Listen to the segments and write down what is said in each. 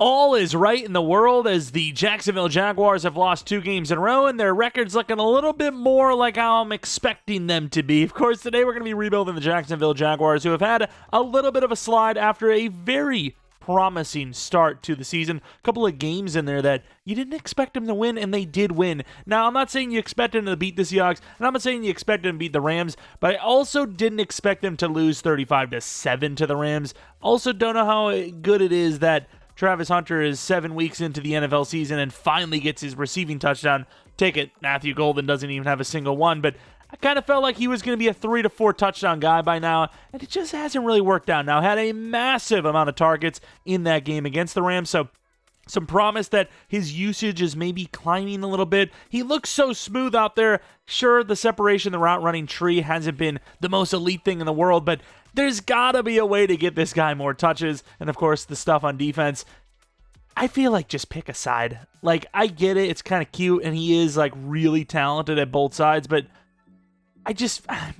All is right in the world as the Jacksonville Jaguars have lost 2 games in a row, and their record's looking a little bit more like how I'm expecting them to be. Of course, today we're going to be rebuilding the Jacksonville Jaguars, who have had a little bit of a slide after a very promising start to the season. A couple of games in there that you didn't expect them to win, and they did win. Now, I'm not saying you expect them to beat the Seahawks, and I'm not saying you expect them to beat the Rams, but I also didn't expect them to lose 35-7 to the Rams. Also don't know how good it is that Travis Hunter is 7 weeks into the NFL season and finally gets his receiving touchdown. Take it, Matthew Golden doesn't even have a single one, but I kind of felt like he was going to be a 3 to 4 touchdown guy by now, and it just hasn't really worked out. Now, had a massive amount of targets in that game against the Rams, so some promise that his usage is maybe climbing a little bit. He looks so smooth out there. Sure, the separation, the route running tree hasn't been the most elite thing in the world, but there's got to be a way to get this guy more touches. And of course, the stuff on defense, I feel like just pick a side. Like, I get it. It's kind of cute, and he is like really talented at both sides, but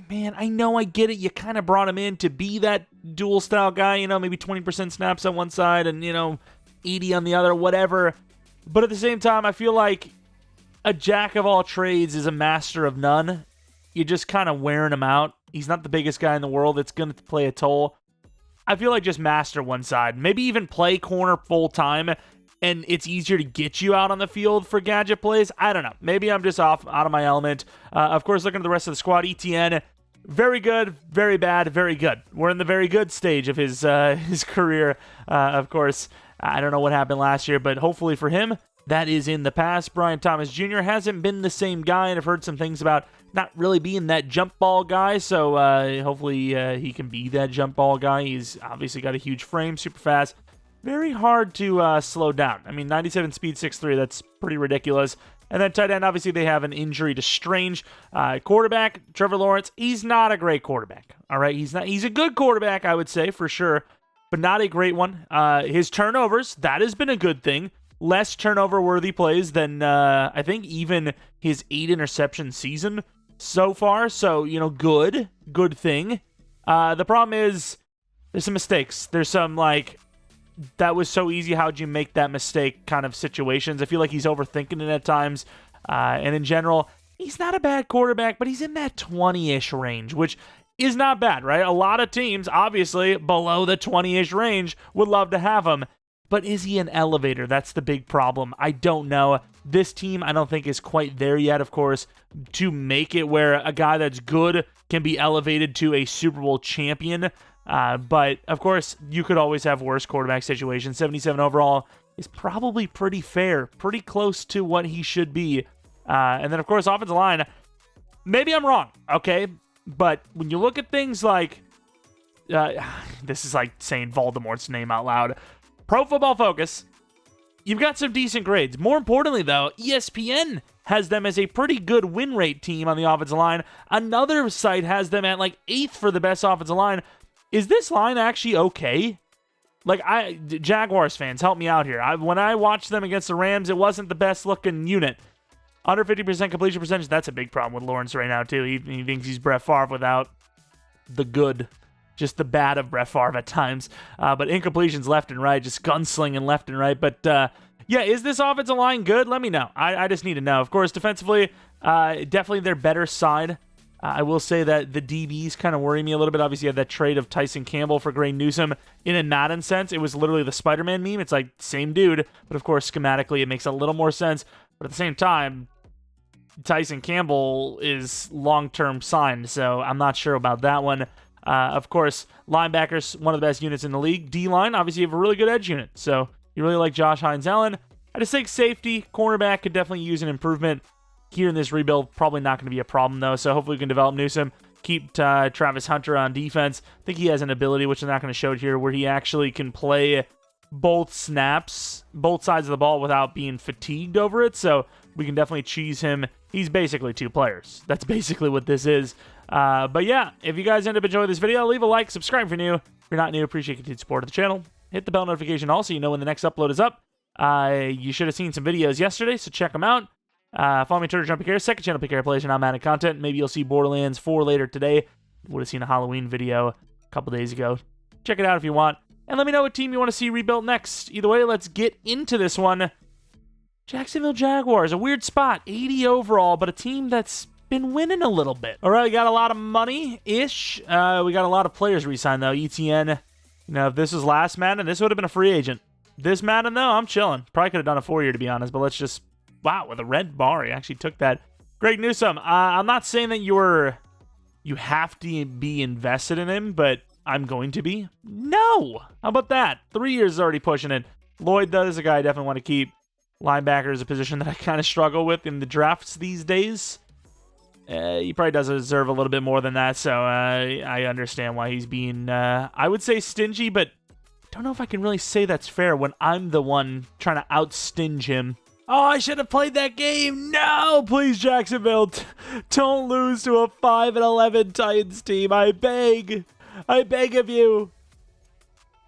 man, I know I get it. You kind of brought him in to be that dual style guy, maybe 20% snaps on one side and, 80 on the other, whatever. But at the same time, I feel like a jack of all trades is a master of none. You're just kind of wearing him out. He's not the biggest guy in the world. It's going to play a toll. I feel like just master one side. Maybe even play corner full time, and it's easier to get you out on the field for gadget plays. I don't know. Maybe I'm just out of my element. Of course, looking at the rest of the squad, ETN, very good, very bad, very good. We're in the very good stage of his career. Of course, I don't know what happened last year, but hopefully for him, that is in the past. Brian Thomas Jr. hasn't been the same guy, and I've heard some things about not really being that jump ball guy, so hopefully he can be that jump ball guy. He's obviously got a huge frame, super fast. Very hard to slow down. I mean, 97 speed, 6'3", that's pretty ridiculous. And then tight end, obviously they have an injury to Strange. Quarterback, Trevor Lawrence, he's not a great quarterback. All right, he's a good quarterback, I would say, for sure, but not a great one. His turnovers, that has been a good thing. Less turnover-worthy plays than, I think, even his 8 interception season so far. So, good thing. The problem is there's some mistakes. There's some, that was so easy, how'd you make that mistake kind of situations. I feel like he's overthinking it at times. And in general, he's not a bad quarterback, but he's in that 20-ish range, which is not bad, right? A lot of teams, obviously, below the 20-ish range would love to have him. But is he an elevator? That's the big problem. I don't know. This team, I don't think, is quite there yet, of course, to make it where a guy that's good can be elevated to a Super Bowl champion. But, of course, you could always have worse quarterback situations. 77 overall is probably pretty fair, pretty close to what he should be. And then, of course, offensive line. Maybe I'm wrong, okay? But when you look at things like... this is like saying Voldemort's name out loud. Pro Football Focus, you've got some decent grades. More importantly, though, ESPN has them as a pretty good win rate team on the offensive line. Another site has them at 8th for the best offensive line. Is this line actually okay? Jaguars fans, help me out here. When I watched them against the Rams, it wasn't the best looking unit. Under 50% completion percentage, that's a big problem with Lawrence right now, too. He thinks he's Brett Favre without the good. Just the bad of Brett Favre at times. But incompletions left and right, just gunslinging left and right. But, is this offensive line good? Let me know. I just need to know. Of course, defensively, definitely their better side. I will say that the DBs kind of worry me a little bit. Obviously, you have that trade of Tyson Campbell for Gray Newsome. In a Madden sense, it was literally the Spider-Man meme. It's like, same dude. But, of course, schematically, it makes a little more sense. But at the same time, Tyson Campbell is long-term signed, so I'm not sure about that one. Of course, linebackers, one of the best units in the league. D-line, obviously, you have a really good edge unit. So, you really like Josh Hines-Allen. I just think safety, cornerback could definitely use an improvement here in this rebuild. Probably not going to be a problem, though. So, hopefully we can develop Newsome. Keep Travis Hunter on defense. I think he has an ability, which I'm not going to show it here, where he actually can play both snaps, both sides of the ball without being fatigued over it. So, we can definitely cheese him. He's basically 2 players. That's basically what this is. But yeah, if you guys end up enjoying this video, leave a like, subscribe if you're new. If you're not new, appreciate continued support of the channel. Hit the bell notification also, you know when the next upload is up. You should have seen some videos yesterday, so check them out. Follow me on Twitter, Jeromepkr, second channel Pick Air Plays, and I'm Madden content. Maybe you'll see Borderlands 4 later today. Would have seen a Halloween video a couple days ago. Check it out if you want. And let me know what team you want to see rebuilt next. Either way, let's get into this one. Jacksonville Jaguars, a weird spot. 80 overall, but a team that's been winning a little bit. All right, we got a lot of money-ish. We got a lot of players re-signed, though. ETN, if this was last Madden, this would have been a free agent. This Madden, though, I'm chilling. Probably could have done a 4-year, to be honest, but let's just... Wow, with a red bar, he actually took that. Greg Newsome, I'm not saying that you have to be invested in him, but I'm going to be. No! How about that? 3 years is already pushing it. Lloyd, though, is a guy I definitely want to keep. Linebacker is a position that I kind of struggle with in the drafts these days. He probably does deserve a little bit more than that, so I understand why he's being, I would say stingy, but don't know if I can really say that's fair when I'm the one trying to out-stinge him. Oh, I should have played that game. No, please, Jacksonville, don't lose to a 5-11 Titans team. I beg of you.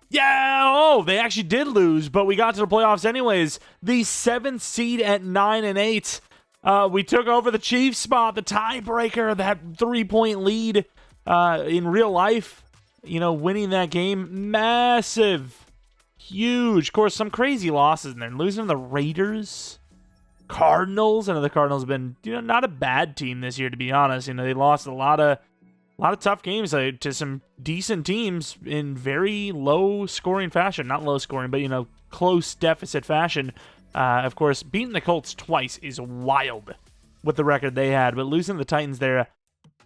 Yeah, oh, they actually did lose, but we got to the playoffs anyways. The 7th seed at 9-8. We took over the Chiefs spot, the tiebreaker, that 3-point lead in real life. Winning that game, massive, huge. Of course, some crazy losses in there. Losing to the Raiders, Cardinals. I know the Cardinals have been, not a bad team this year, to be honest. They lost a lot of tough games to some decent teams in very low-scoring fashion. Not low-scoring, but, close deficit fashion. Of course, beating the Colts twice is wild with the record they had, but losing to the Titans there,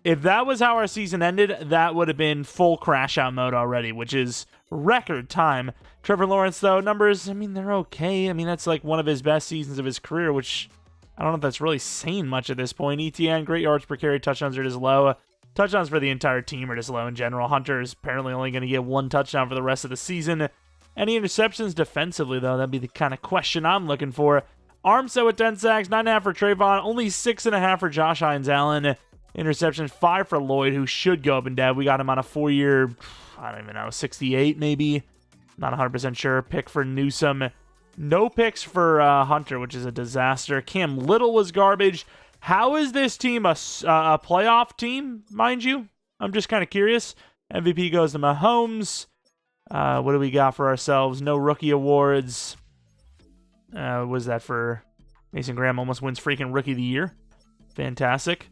if that was how our season ended, that would have been full crash-out mode already, which is record time. Trevor Lawrence, though, numbers, they're okay. That's like one of his best seasons of his career, which I don't know if that's really saying much at this point. ETN, great yards per carry, touchdowns are just low. Touchdowns for the entire team are just low in general. Hunter is apparently only going to get 1 touchdown for the rest of the season. Any interceptions defensively, though? That'd be the kind of question I'm looking for. Armstead with 10 sacks, 9.5 for Trayvon, only 6.5 for Josh Hines-Allen. Interceptions, 5 for Lloyd, who should go up and down. We got him on a 4-year, I don't even know, 68 maybe. Not 100% sure. Pick for Newsome. No picks for Hunter, which is a disaster. Cam Little was garbage. How is this team a playoff team, mind you? I'm just kind of curious. MVP goes to Mahomes. What do we got for ourselves? No rookie awards. What was that for? Mason Graham almost wins freaking Rookie of the Year. Fantastic.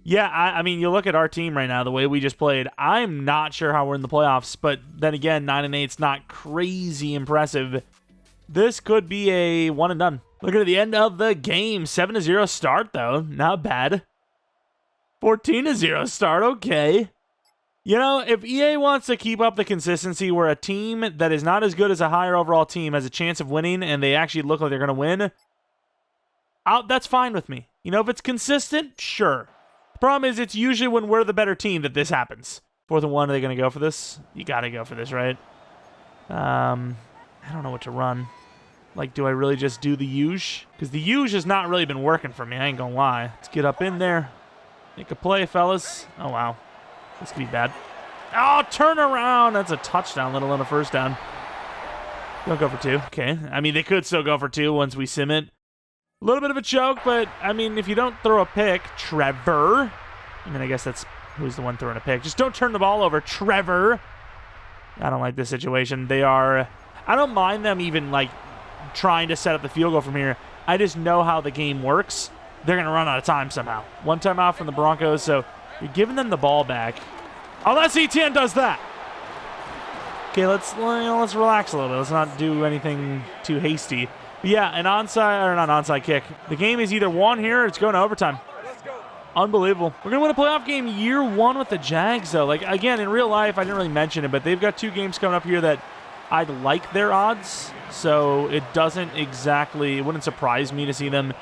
Yeah, I mean, you look at our team right now, the way we just played. I'm not sure how we're in the playoffs, but then again, 9-8 is not crazy impressive. This could be a one and done. Look at the end of the game. 7-0 start, though. Not bad. 14-0 start. Okay. If EA wants to keep up the consistency where a team that is not as good as a higher overall team has a chance of winning and they actually look like they're going to win, that's fine with me. If it's consistent, sure. The problem is it's usually when we're the better team that this happens. 4th and 1, are they going to go for this? You got to go for this, right? I don't know what to run. Do I really just do the huge? Because the huge has not really been working for me, I ain't gonna lie. Let's get up in there. Make a play, fellas. Oh, wow. This could be bad. Oh, turn around. That's a touchdown, let alone a first down. Don't go for 2. Okay. They could still go for 2 once we sim it. A little bit of a choke, but, if you don't throw a pick, Trevor. I guess that's who's the one throwing a pick. Just don't turn the ball over, Trevor. I don't like this situation. I don't mind them even, trying to set up the field goal from here. I just know how the game works. They're going to run out of time somehow. 1 timeout from the Broncos, so you're giving them the ball back. Unless ETN does that. Okay, let's relax a little bit. Let's not do anything too hasty. But yeah, an onside, or not an onside kick. The game is either won here or it's going to overtime. Unbelievable. We're going to win a playoff game year 1 with the Jags, though. Again, in real life, I didn't really mention it, but they've got 2 games coming up here that I'd like their odds, so it wouldn't surprise me to see them,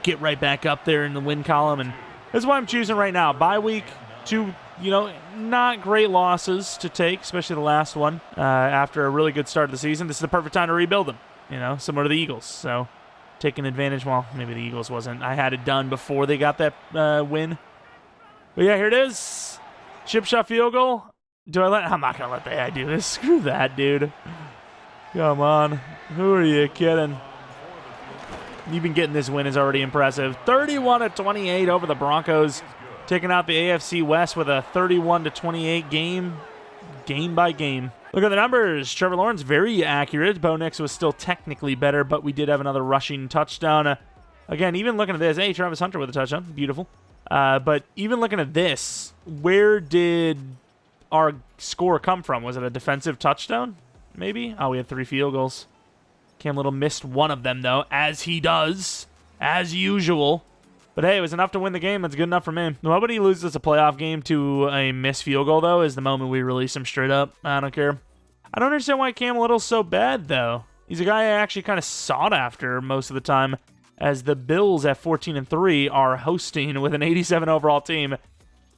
get right back up there in the win column, and that's why I'm choosing right now. Bye week, 2, not great losses to take, especially the last one, after a really good start of the season. This is the perfect time to rebuild them, similar to the Eagles, so taking advantage. Well, maybe the Eagles wasn't. I had it done before they got that win. But yeah, here it is. Chip shot field goal. I'm not going to let the AI do this. Screw that, dude. Come on. Who are you kidding? Even getting this win is already impressive. 31-28 over the Broncos. Taking out the AFC West with a 31-28 game by game. Look at the numbers. Trevor Lawrence, very accurate. Bo Nix was still technically better, but we did have another rushing touchdown. Again, even looking at this, hey, Travis Hunter with a touchdown. Beautiful. But even looking at this, where did our score come from? Was it a defensive touchdown? Maybe? Oh, we had 3 field goals. Cam Little missed one of them, though, as he does, as usual. But hey, it was enough to win the game. That's good enough for me. Nobody loses a playoff game to a missed field goal, though, is the moment we release him straight up. I don't care. I don't understand why Cam Little's so bad, though. He's a guy I actually kind of sought after most of the time, as the Bills at 14-3 are hosting with an 87 overall team.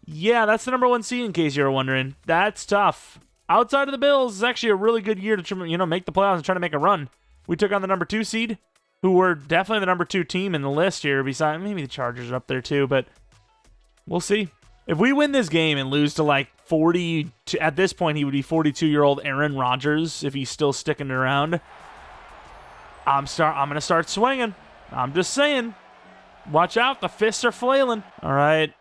Yeah, that's the number 1 seed, in case you were wondering. That's tough. Outside of the Bills, it's actually a really good year to make the playoffs and try to make a run. We took on the number 2 seed, who were definitely the number 2 team in the list here, besides maybe the Chargers are up there too, but we'll see. If we win this game and lose to like 40, at this point he would be 42-year-old Aaron Rodgers if he's still sticking around. I'm going to start swinging. I'm just saying. Watch out, the fists are flailing. All right.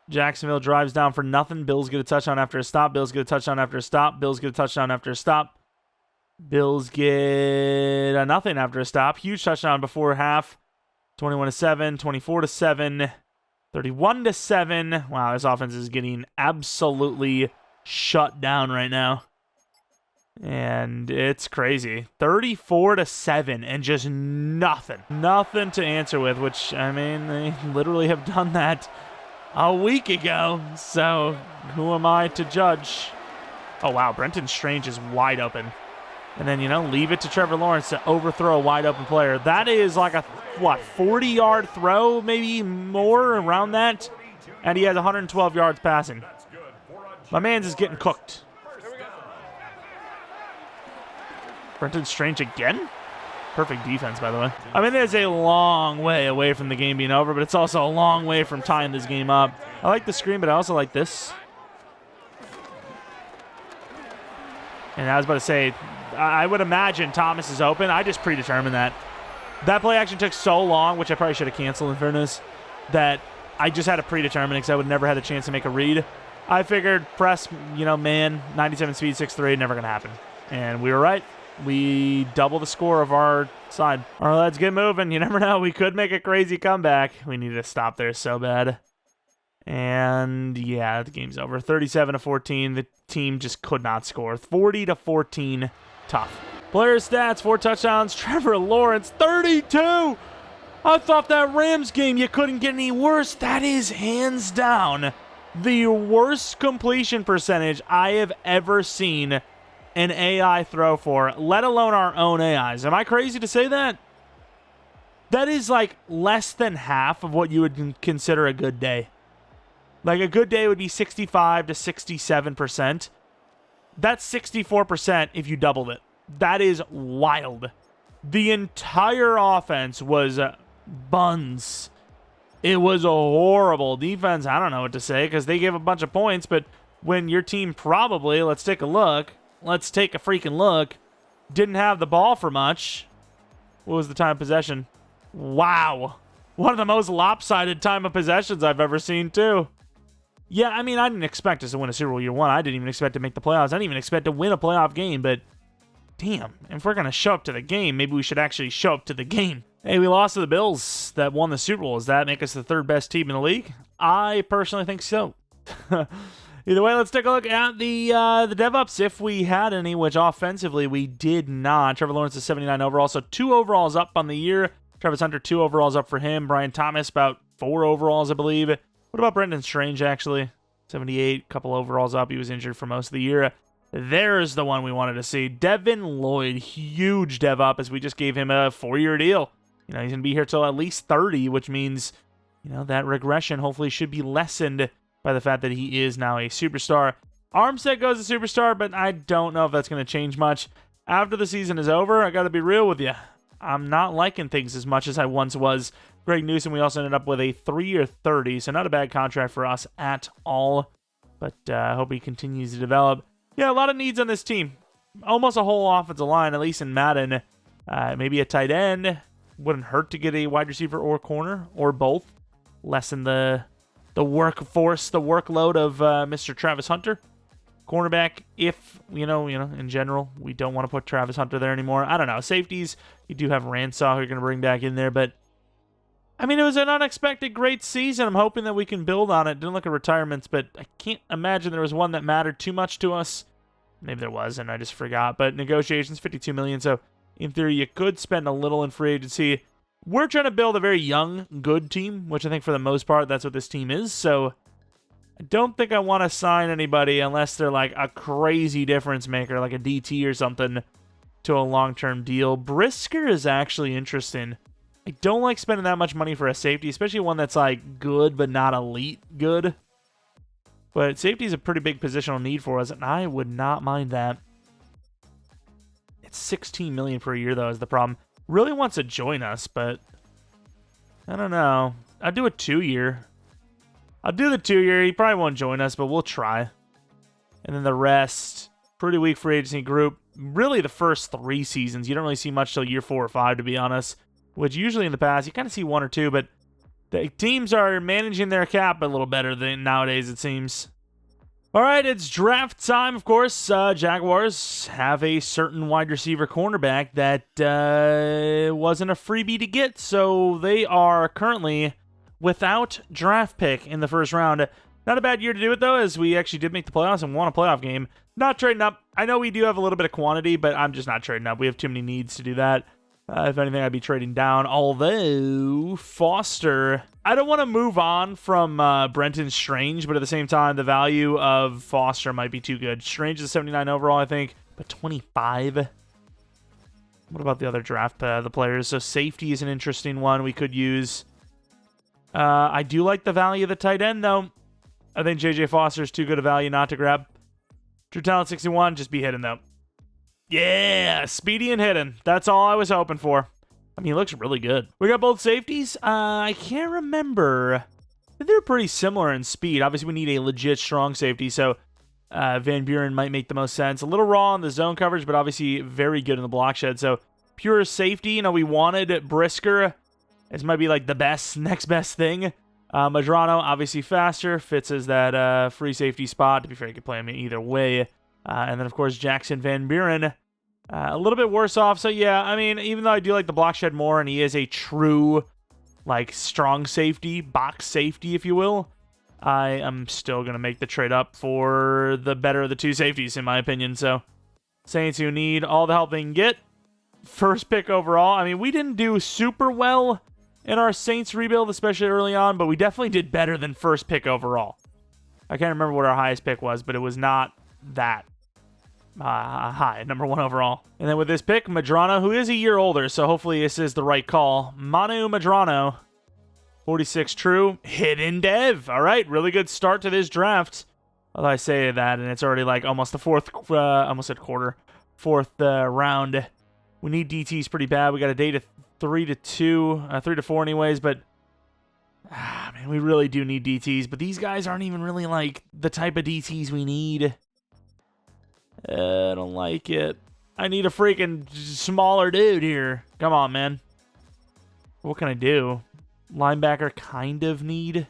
Jacksonville drives down for nothing. Bills get a touchdown after a stop. Bills get a touchdown after a stop. Bills get a touchdown after a stop. Bills get a nothing after a stop. Huge touchdown before half. 21-7, 24-7, 31-7. Wow, this offense is getting absolutely shut down right now. And it's crazy. 34-7 and just nothing. Nothing to answer with, which, I mean, they literally have done that a week ago. So who am I to judge? Oh, wow, Brenton Strange is wide open. And then, leave it to Trevor Lawrence to overthrow a wide-open player. That is like a, 40-yard throw, maybe more, around that? And he has 112 yards passing. My man's is getting cooked. Brenton Strange again? Perfect defense, by the way. I mean, there's a long way away from the game being over, but it's also a long way from tying this game up. I like the screen, but I also like this. And I was about to say, I would imagine Thomas is open. I just predetermined that. That play action took so long, which I probably should have canceled in fairness, that I just had to predetermine because I would never had a chance to make a read. I figured press, man, 97 speed, 6'3", never going to happen. And we were right. We double the score of our side. All right, let's get moving. You never know. We could make a crazy comeback. We need to stop there so bad. And yeah, the game's over. 37-14. The team just could not score. 40-14. Tough. Player stats, 4 touchdowns. Trevor Lawrence, 32. I thought that Rams game, you couldn't get any worse. That is hands down the worst completion percentage I have ever seen an AI throw for, let alone our own AIs. Am I crazy to say that? That is like less than half of what you would consider a good day. Like a good day would be 65 to 67%. That's 64% if you doubled it. That is wild. The entire offense was buns. It was a horrible defense. I don't know what to say because they gave a bunch of points, but when your team probably, let's take a freaking look, didn't have the ball for much. What was the time of possession? Wow. One of the most lopsided time of possessions I've ever seen, too. Yeah, I mean, I didn't expect us to win a Super Bowl year 1. I didn't even expect to make the playoffs. I didn't even expect to win a playoff game, but damn, if we're going to show up to the game, maybe we should actually show up to the game. Hey, we lost to the Bills that won the Super Bowl. Does that make us the 3rd best team in the league? I personally think so. Either way, let's take a look at the DevUps, if we had any, which offensively we did not. Trevor Lawrence is 79 overall, so 2 overalls up on the year. Travis Hunter, 2 overalls up for him. Brian Thomas, about 4 overalls, I believe. What about Brendan Strange, actually? 78, couple overalls up. He was injured for most of the year. There's the one we wanted to see. Devin Lloyd, huge dev up, as we just gave him a 4-year deal. He's going to be here till at least 30, which means, that regression hopefully should be lessened by the fact that he is now a superstar. Armstead goes to superstar, but I don't know if that's going to change much. After the season is over, I got to be real with you. I'm not liking things as much as I once was. Greg Newsom, we also ended up with a 3-year 30, so not a bad contract for us at all. But I hope he continues to develop. Yeah, a lot of needs on this team. Almost a whole offensive line, at least in Madden. Maybe a tight end. Wouldn't hurt to get a wide receiver or corner, or both. Lessen the workforce, the workload of Mr. Travis Hunter. Cornerback, if, in general, we don't want to put Travis Hunter there anymore. I don't know. Safeties, you do have Ransaw who you're going to bring back in there, but I mean, it was an unexpected great season. I'm hoping that we can build on it. Didn't look at retirements, but I can't imagine there was one that mattered too much to us. Maybe there was, and I just forgot. But negotiations, $52 million, so in theory, you could spend a little in free agency. We're trying to build a very young, good team, which I think for the most part, that's what this team is. So I don't think I want to sign anybody unless they're like a crazy difference maker, like a DT or something, to a long-term deal. Brisker is actually interesting. I don't like spending that much money for a safety, especially one that's like good but not elite good. But safety is a pretty big positional need for us, and I would not mind that. It's $16 million per year, though, is the problem. Really wants to join us, but I don't know. I'd do a 2-year. I'll do the 2-year. He probably won't join us, but we'll try. And then the rest, pretty weak free agency group. Really, the first 3 seasons. You don't really see much till year 4 or 5, to be honest. Which usually in the past, you kind of see 1 or 2, but the teams are managing their cap a little better than nowadays, it seems. All right, it's draft time, of course. Jaguars have a certain wide receiver cornerback that wasn't a freebie to get, so they are currently without draft pick in the first round. Not a bad year to do it, though, as we actually did make the playoffs and won a playoff game. Not trading up. I know we do have a little bit of quantity, but I'm just not trading up. We have too many needs to do that. If anything, I'd be trading down. Although, Foster, I don't want to move on from Brenton Strange, but at the same time, the value of Foster might be too good. Strange is 79 overall, I think, but 25. What about the other draft the players? So safety is an interesting one we could use. I do like the value of the tight end, though. I think J.J. Foster is too good a value not to grab. True talent 61, just be hidden, though. Yeah, speedy and hidden. That's all I was hoping for. I mean, he looks really good. We got both safeties. I can't remember. They're pretty similar in speed. Obviously, we need a legit strong safety, so Van Buren might make the most sense. A little raw in the zone coverage, but obviously very good in the block shed. So pure safety, we wanted Brisker. This might be like the next best thing. Madrano, obviously faster, fits as that free safety spot. To be fair, you could play him either way. And then, of course, Jackson Van Buren, a little bit worse off. So, yeah, I mean, even though I do like the block shed more, and he is a true, like, strong safety, box safety, if you will, I am still going to make the trade up for the better of the 2 safeties, in my opinion. So, Saints who need all the help they can get. First pick overall. I mean, we didn't do super well in our Saints rebuild, especially early on, but we definitely did better than first pick overall. I can't remember what our highest pick was, but it was not that high, number 1 overall. And then with this pick, Madrano, who is a year older, so hopefully this is the right call. Manu Madrano, 46 true, hidden dev. All right, really good start to this draft. Although I say that, and it's already like almost the fourth round. We need DTs pretty bad. We got a date of 3 to 4 anyways, but man, we really do need DTs. But these guys aren't even really like the type of DTs we need. I don't like it. I need a freaking smaller dude here. Come on, man. What can I do? Linebacker kind of need.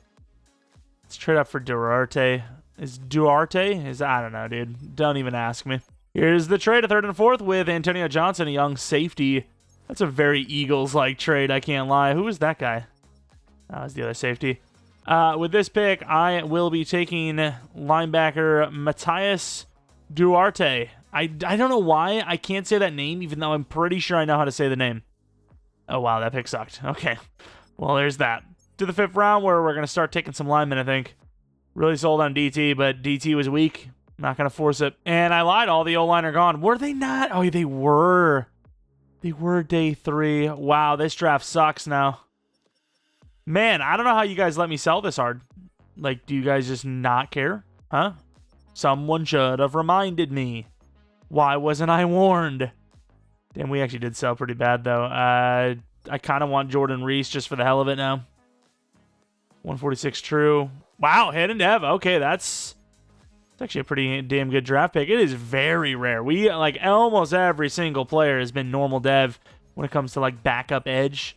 Let's trade up for Duarte. I don't know, dude. Don't even ask me. Here's the trade, a 3rd and 4th with Antonio Johnson, a young safety. That's a very Eagles-like trade, I can't lie. Who is that guy? That was the other safety. With this pick, I will be taking linebacker Matthias Duarte. I don't know why I can't say that name, even though I'm pretty sure I know how to say the name. Oh, wow, that pick sucked. Okay. Well, there's that. To the 5th round, where we're going to start taking some linemen, I think. Really sold on DT, but DT was weak. Not going to force it. And I lied. All the O-line are gone. Were they not? Oh, they were. They were day 3. Wow, this draft sucks now. Man, I don't know how you guys let me sell this hard. Like, do you guys just not care? Huh? Someone should have reminded me. Why wasn't I warned? Damn, we actually did sell pretty bad, though. I kind of want Jordan Reese just for the hell of it now. 146 true. Wow, hidden dev. Okay, that's actually a pretty damn good draft pick. It is very rare. We, like, almost every single player has been normal dev when it comes to, like, backup edge.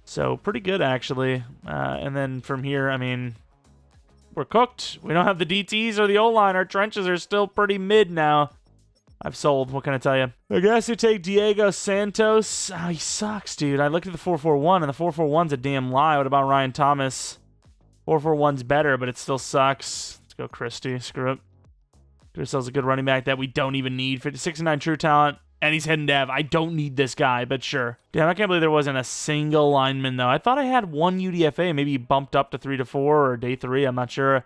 So, pretty good, actually. And then from here, I mean, we're cooked. We don't have the DTs or the O-line. Our trenches are still pretty mid now. I've sold. What can I tell you? I guess you take Diego Santos. Oh, he sucks, dude. I looked at the 4-4-1, and the 4-4-1's a damn lie. What about Ryan Thomas? 4-4-1's better, but it still sucks. Let's go Christie. Screw it. Get ourselves a good running back that we don't even need. 56-9 true talent, and he's heading dev. I don't need this guy, but sure. Damn, I can't believe there wasn't a single lineman, though. I thought I had one UDFA. Maybe he bumped up to 3-4 or day 3. I'm not sure.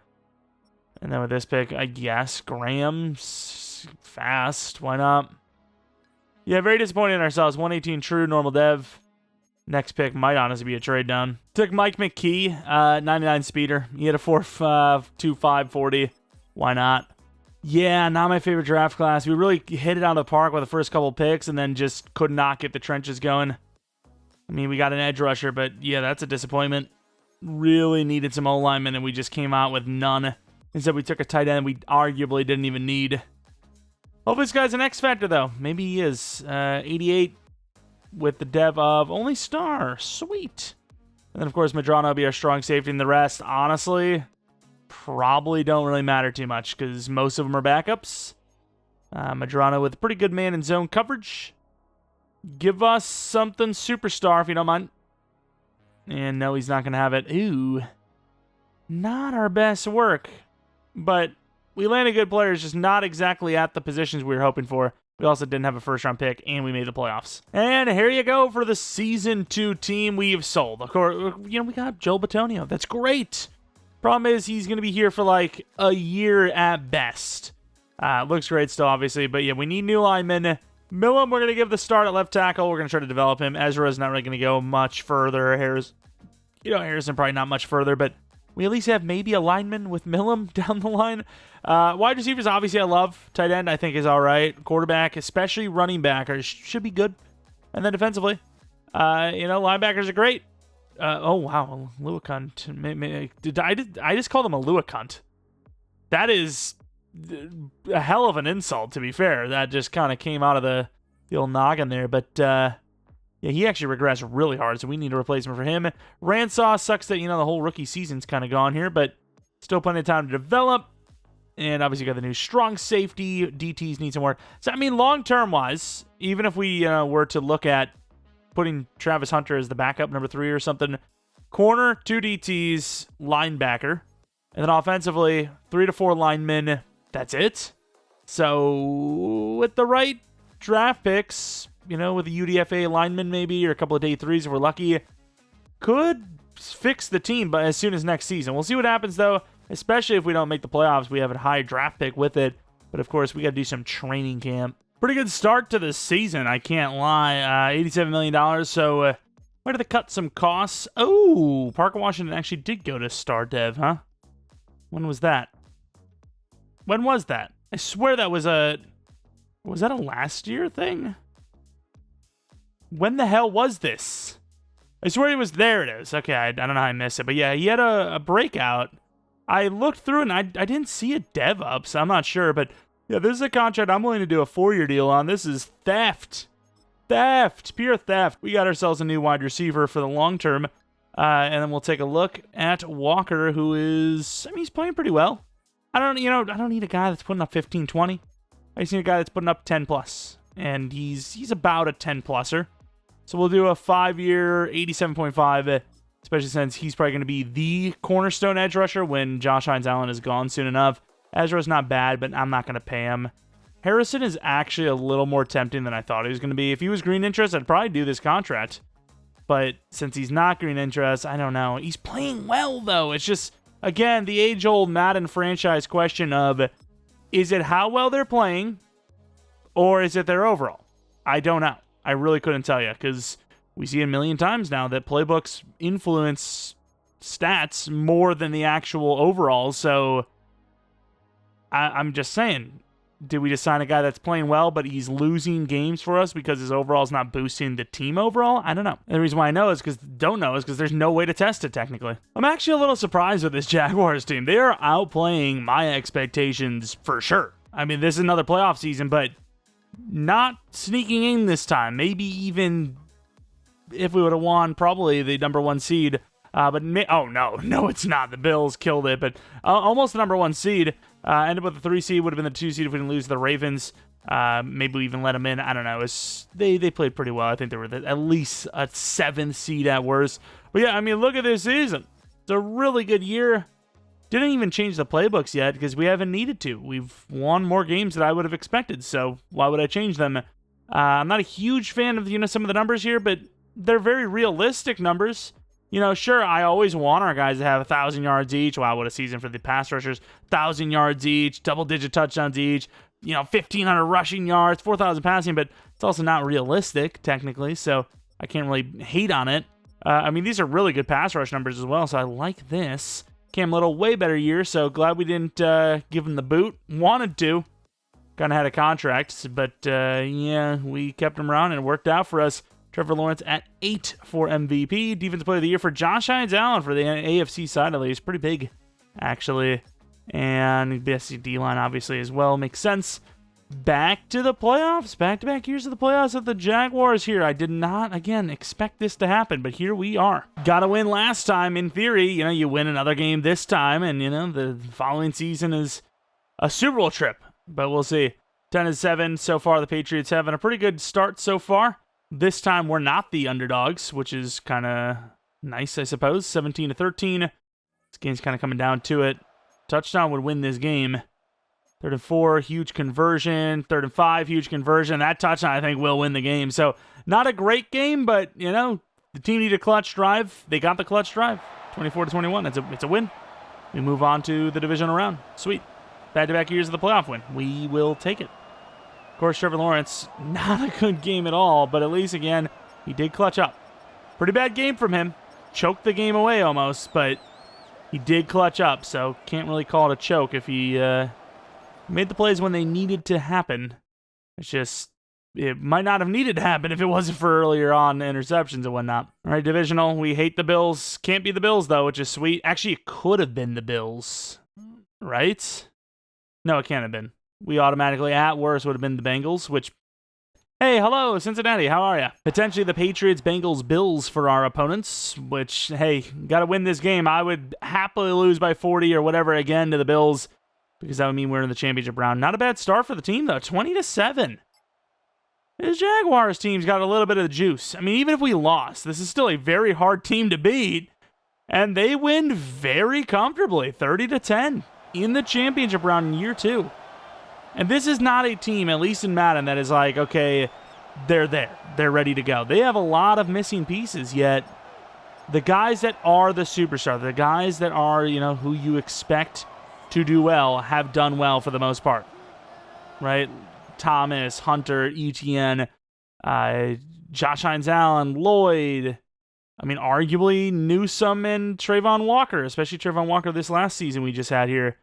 And then with this pick, I guess Graham's fast. Why not? Yeah, very disappointed in ourselves. 118 true, normal dev. Next pick might honestly be a trade down. Took Mike McKee, 99 speeder. He had a 4.25 40. Why not? Yeah, not my favorite draft class. We really hit it out of the park with the first couple picks and then just could not get the trenches going. I mean, we got an edge rusher, but yeah, that's a disappointment. Really needed some O-linemen, and we just came out with none. Instead, we took a tight end we arguably didn't even need. Hopefully this guy's an X Factor, though. Maybe he is. 88 with the dev of only star. Sweet. And then, of course, Medrano will be our strong safety, and the rest, honestly, probably don't really matter too much because most of them are backups. Medrano with pretty good man and zone coverage. Give us something superstar if you don't mind. And no, he's not going to have it. Ooh. Not our best work. But we landed good players, just not exactly at the positions we were hoping for. We also didn't have a first-round pick, and we made the playoffs. And here you go for the Season 2 team we've sold. Of course, we got Joel Bitonio. That's great. Problem is, he's going to be here for like a year at best. Looks great still, obviously, but yeah, we need new linemen. Millam, we're going to give the start at left tackle. We're going to try to develop him. Ezra's not really going to go much further. Harrison probably not much further, but we at least have maybe a lineman with Millam down the line. Wide receivers, obviously, I love. Tight end, I think, is all right. Quarterback, especially running backers, should be good. And then defensively, linebackers are great. Oh, wow, Lewicunt. I just called him a Lewicunt. That is a hell of an insult, to be fair. That just kind of came out of the old noggin there. But, yeah, he actually regressed really hard, so we need a replacement for him. Ransaw sucks that, the whole rookie season's kind of gone here, but still plenty of time to develop. And obviously got the new strong safety. DTs need some work. So, I mean, long-term wise, even if we were to look at putting Travis Hunter as the backup, number 3 or something, corner, 2 DTs, linebacker, and then offensively, 3 to 4 linemen. That's it. So, with the right draft picks, with a UDFA lineman maybe, or a couple of day 3s if we're lucky, could fix the team but as soon as next season. We'll see what happens, though, especially if we don't make the playoffs. We have a high draft pick with it, but of course, we got to do some training camp. Pretty good start to the season, I can't lie. $87 million, so where did they cut some costs? Oh, Parker Washington actually did go to Star Dev, huh? When was that? When was that? I swear that was a last year thing? When the hell was this? I swear he was there. It is. Okay, I don't know how I missed it. But yeah, he had a breakout. I looked through and I didn't see a dev up, so I'm not sure. But yeah, this is a contract I'm willing to do a 4-year deal on. This is theft. Theft. Pure theft. We got ourselves a new wide receiver for the long term. And then we'll take a look at Walker, who is, he's playing pretty well. I don't need a guy that's putting up 15, 20. I just need a guy that's putting up 10 plus. And he's about a 10 pluser. So we'll do a 5-year, 87.5, especially since he's probably going to be the cornerstone edge rusher when Josh Hines-Allen is gone soon enough. Ezra's not bad, but I'm not going to pay him. Harrison is actually a little more tempting than I thought he was going to be. If he was green interest, I'd probably do this contract. But since he's not green interest, I don't know. He's playing well, though. It's just, again, the age-old Madden franchise question of, is it how well they're playing, or is it their overall? I don't know. I really couldn't tell you, because we see a million times now that playbooks influence stats more than the actual overall. So I'm just saying, did we just sign a guy that's playing well, but he's losing games for us because his overall is not boosting the team overall? I don't know. And the reason why I know is because there's no way to test it technically. I'm actually a little surprised with this Jaguars team. They are outplaying my expectations for sure. I mean, this is another playoff season, but not sneaking in this time. Maybe even if we would have won probably the number 1 seed, Oh, no, it's not. The Bills killed it, but almost the number 1 seed. Ended with the 3 seed, would have been the 2 seed if we didn't lose to the Ravens. Maybe we even let them in. I don't know. They played pretty well. I think they were at least a 7th seed at worst. But yeah, I mean, look at this season. It's a really good year. Didn't even change the playbooks yet because we haven't needed to. We've won more games than I would have expected, so why would I change them? I'm not a huge fan of some of the numbers here, but they're very realistic numbers. Sure, I always want our guys to have 1,000 yards each. Wow, what a season for the pass rushers. 1,000 yards each, double-digit touchdowns each, 1,500 rushing yards, 4,000 passing, but it's also not realistic, technically, so I can't really hate on it. I mean, these are really good pass rush numbers as well, so I like this. Cam Little, way better year, so glad we didn't give him the boot. Wanted to. Kind of had a contract, but yeah, we kept him around and it worked out for us. Trevor Lawrence at 8 for MVP. Defensive Player of the Year for Josh Allen for the AFC side, at least. Pretty big, actually. And best D-line, obviously, as well. Makes sense. Back to the playoffs. Back-to-back years of the playoffs with the Jaguars here. I did not, again, expect this to happen, but here we are. Got to win last time, in theory. You win another game this time, and, the following season is a Super Bowl trip. But we'll see. 10-7 so far. The Patriots having a pretty good start so far. This time, we're not the underdogs, which is kind of nice, I suppose. 17-13. This game's kind of coming down to it. Touchdown would win this game. 3rd and 4, huge conversion. 3rd and 5, huge conversion. That touchdown, I think, will win the game. So, not a great game, but, the team needed a clutch drive. They got the clutch drive. 24-21. It's a win. We move on to the divisional round. Sweet. Back-to-back years of the playoff win. We will take it. Of course, Trevor Lawrence, not a good game at all, but at least, again, he did clutch up. Pretty bad game from him. Choked the game away almost, but he did clutch up, so can't really call it a choke if he made the plays when they needed to happen. It's just, it might not have needed to happen if it wasn't for earlier on interceptions and whatnot. All right, divisional, we hate the Bills. Can't be the Bills, though, which is sweet. Actually, it could have been the Bills, right? No, it can't have been. We automatically, at worst, would have been the Bengals, which, hey, hello, Cincinnati, how are ya? Potentially the Patriots, Bengals, Bills for our opponents, which, hey, got to win this game. I would happily lose by 40 or whatever again to the Bills, because that would mean we're in the championship round. Not a bad start for the team, though, 20-7. This Jaguars team's got a little bit of the juice. I mean, even if we lost, this is still a very hard team to beat, and they win very comfortably, 30-10, in the championship round in year 2. And this is not a team, at least in Madden, that is like, okay, they're there. They're ready to go. They have a lot of missing pieces, yet the guys that are the superstar, the guys that are, who you expect to do well, have done well for the most part. Right? Thomas, Hunter, Etienne, Josh Allen, Lloyd. I mean, arguably Newsome and Trayvon Walker, especially Trayvon Walker this last season we just had here.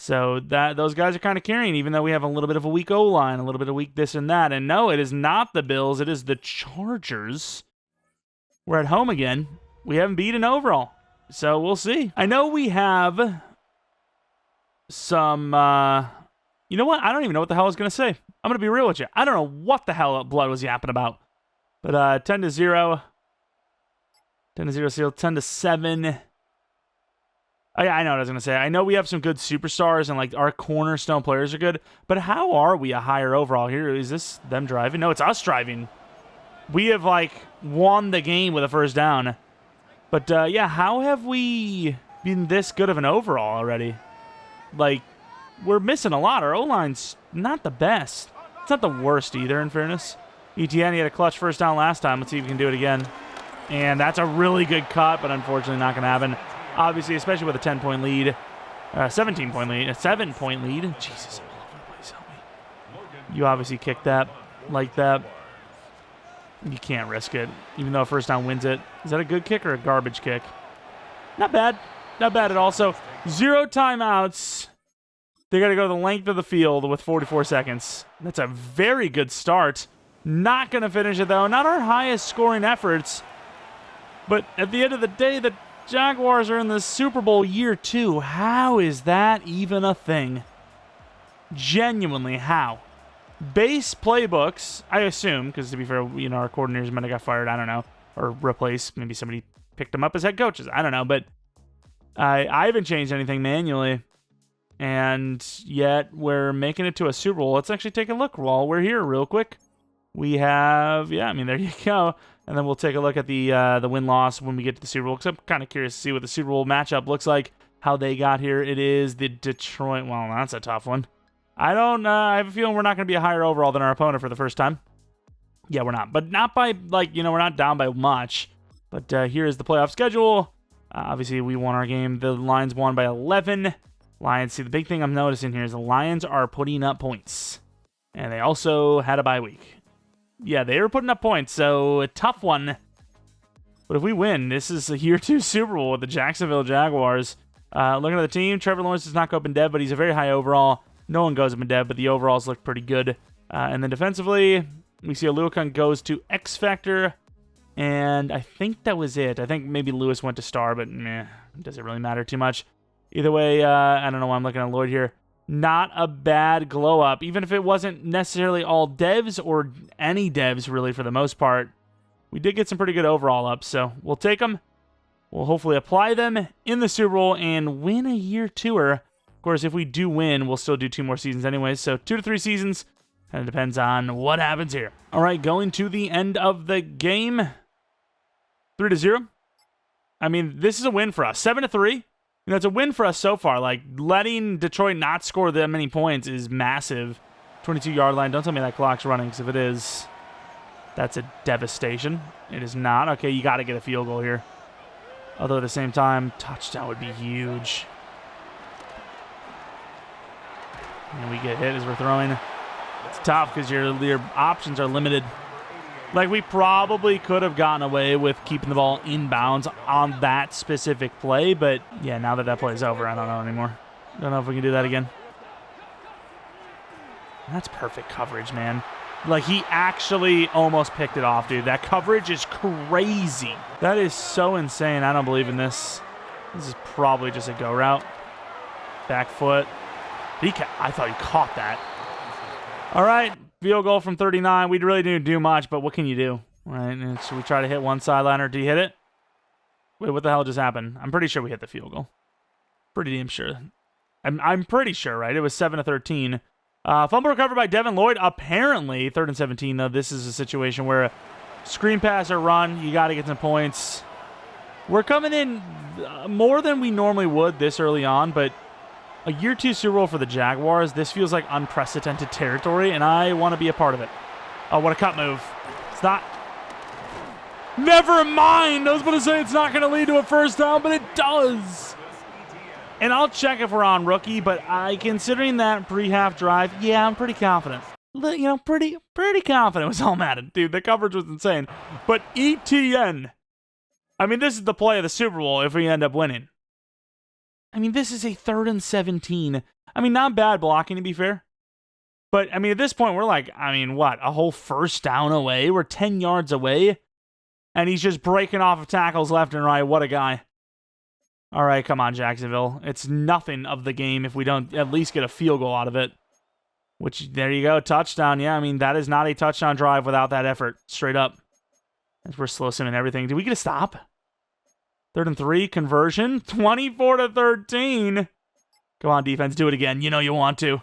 So those guys are kind of carrying, even though we have a little bit of a weak O-line, a little bit of weak this and that. And no, it is not the Bills. It is the Chargers. We're at home again. We haven't beaten overall. So we'll see. I know we have some... you know what? I don't even know what the hell I was going to say. I'm going to be real with you. I don't know what the hell Blood was yapping about. But 10-0. 10-0 seal. 10-7. Oh, yeah, I know what I was going to say. I know we have some good superstars and, our cornerstone players are good, but how are we a higher overall here? Is this them driving? No, it's us driving. We have, won the game with a first down. But, yeah, how have we been this good of an overall already? We're missing a lot. Our O-line's not the best. It's not the worst either, in fairness. Etienne, he had a clutch first down last time. Let's see if we can do it again. And that's a really good cut, but unfortunately not going to happen. Obviously, especially with a 10-point lead, 17-point lead, a 7-point lead. Jesus, I'm all over the place. Help me. You obviously kicked that like that. You can't risk it, even though a first down wins it. Is that a good kick or a garbage kick? Not bad. Not bad at all. So, 0 timeouts. They got to go the length of the field with 44 seconds. That's a very good start. Not going to finish it, though. Not our highest scoring efforts. But at the end of the day, the Jaguars are in the Super Bowl year 2. How is that even a thing? Genuinely, how? Base playbooks, I assume, because to be fair, our coordinators might have got fired, I don't know, or replaced. Maybe somebody picked them up as head coaches. I don't know, but I haven't changed anything manually. And yet we're making it to a Super Bowl. Let's actually take a look while we're here real quick. We have, yeah, I mean, there you go. And then we'll take a look at the win-loss when we get to the Super Bowl, because I'm kind of curious to see what the Super Bowl matchup looks like, how they got here. It is the Detroit, well, that's a tough one. I have a feeling we're not going to be a higher overall than our opponent for the first time. Yeah, we're not. But not by, like, you know, we're not down by much. But here is the playoff schedule. Obviously, we won our game. The Lions won by 11. Lions, see, the big thing I'm noticing here is the Lions are putting up points. And they also had a bye week. Yeah, they were putting up points, so a tough one. But if we win, this is a year 2 Super Bowl with the Jacksonville Jaguars. Looking at the team, Trevor Lawrence does not go up in dev, but he's a very high overall. No one goes up in dev, but the overalls look pretty good. And then defensively, we see Aluakun goes to X Factor. And I think that was it. I think maybe Lewis went to Star, but meh, doesn't really matter too much. Either way, I don't know why I'm looking at Lloyd here. Not a bad glow up, even if it wasn't necessarily all devs or any devs really for the most part. We did get some pretty good overall ups, so we'll take them. We'll hopefully apply them in the Super Bowl and win a year 2-er. Of course, if we do win, we'll still do 2 more seasons anyways, so 2 to 3 seasons. And it depends on what happens here. All right, going to the end of the game. 3-0. I mean, this is a win for us. 7-3. You know, it's a win for us so far. Like, letting Detroit not score that many points is massive. 22-yard line. Don't tell me that clock's running, because if it is, that's a devastation. It is not. Okay, you got to get a field goal here. Although at the same time, touchdown would be huge. And we get hit as we're throwing. It's tough because your options are limited. Like, we probably could have gotten away with keeping the ball inbounds on that specific play, but yeah, now that that play is over, I don't know anymore. Don't know if we can do that again. That's perfect coverage, man. Like, he actually almost picked it off, dude. That coverage is crazy. That is so insane. I don't believe in this. This is probably just a go route. Back foot. I thought he caught that. All right. Field goal from 39. We really didn't do much, but what can you do? Right? And so we try to hit one sideliner. Do you hit it? Wait, what the hell just happened? I'm pretty sure we hit the field goal. Pretty damn sure. I'm pretty sure, right? It was 7-13. Fumble recovered by Devin Lloyd. Apparently, 3rd and 17, though. This is a situation where a screen pass or run, you got to get some points. We're coming in more than we normally would this early on, but a year 2 Super Bowl for the Jaguars, this feels like unprecedented territory, and I want to be a part of it. Oh, what a cut move. It's not. Never mind. I was going to say it's not going to lead to a first down, but it does. And I'll check if we're on rookie, but considering that pre-half drive, yeah, I'm pretty confident. You know, pretty confident was all Madden. Dude, the coverage was insane. But ETN. I mean, this is the play of the Super Bowl if we end up winning. I mean, this is a 3rd and 17. I mean, not bad blocking, to be fair. But, I mean, at this point, we're like, I mean, what? A whole first down away? We're 10 yards away? And he's just breaking off of tackles left and right. What a guy. All right, come on, Jacksonville. It's nothing of the game if we don't at least get a field goal out of it. Which, there you go, touchdown. Yeah, I mean, that is not a touchdown drive without that effort. Straight up. As we're slow simming everything. Did we get a stop? 3rd and 3, conversion. 24-13. Come on, defense, do it again. You know you want to.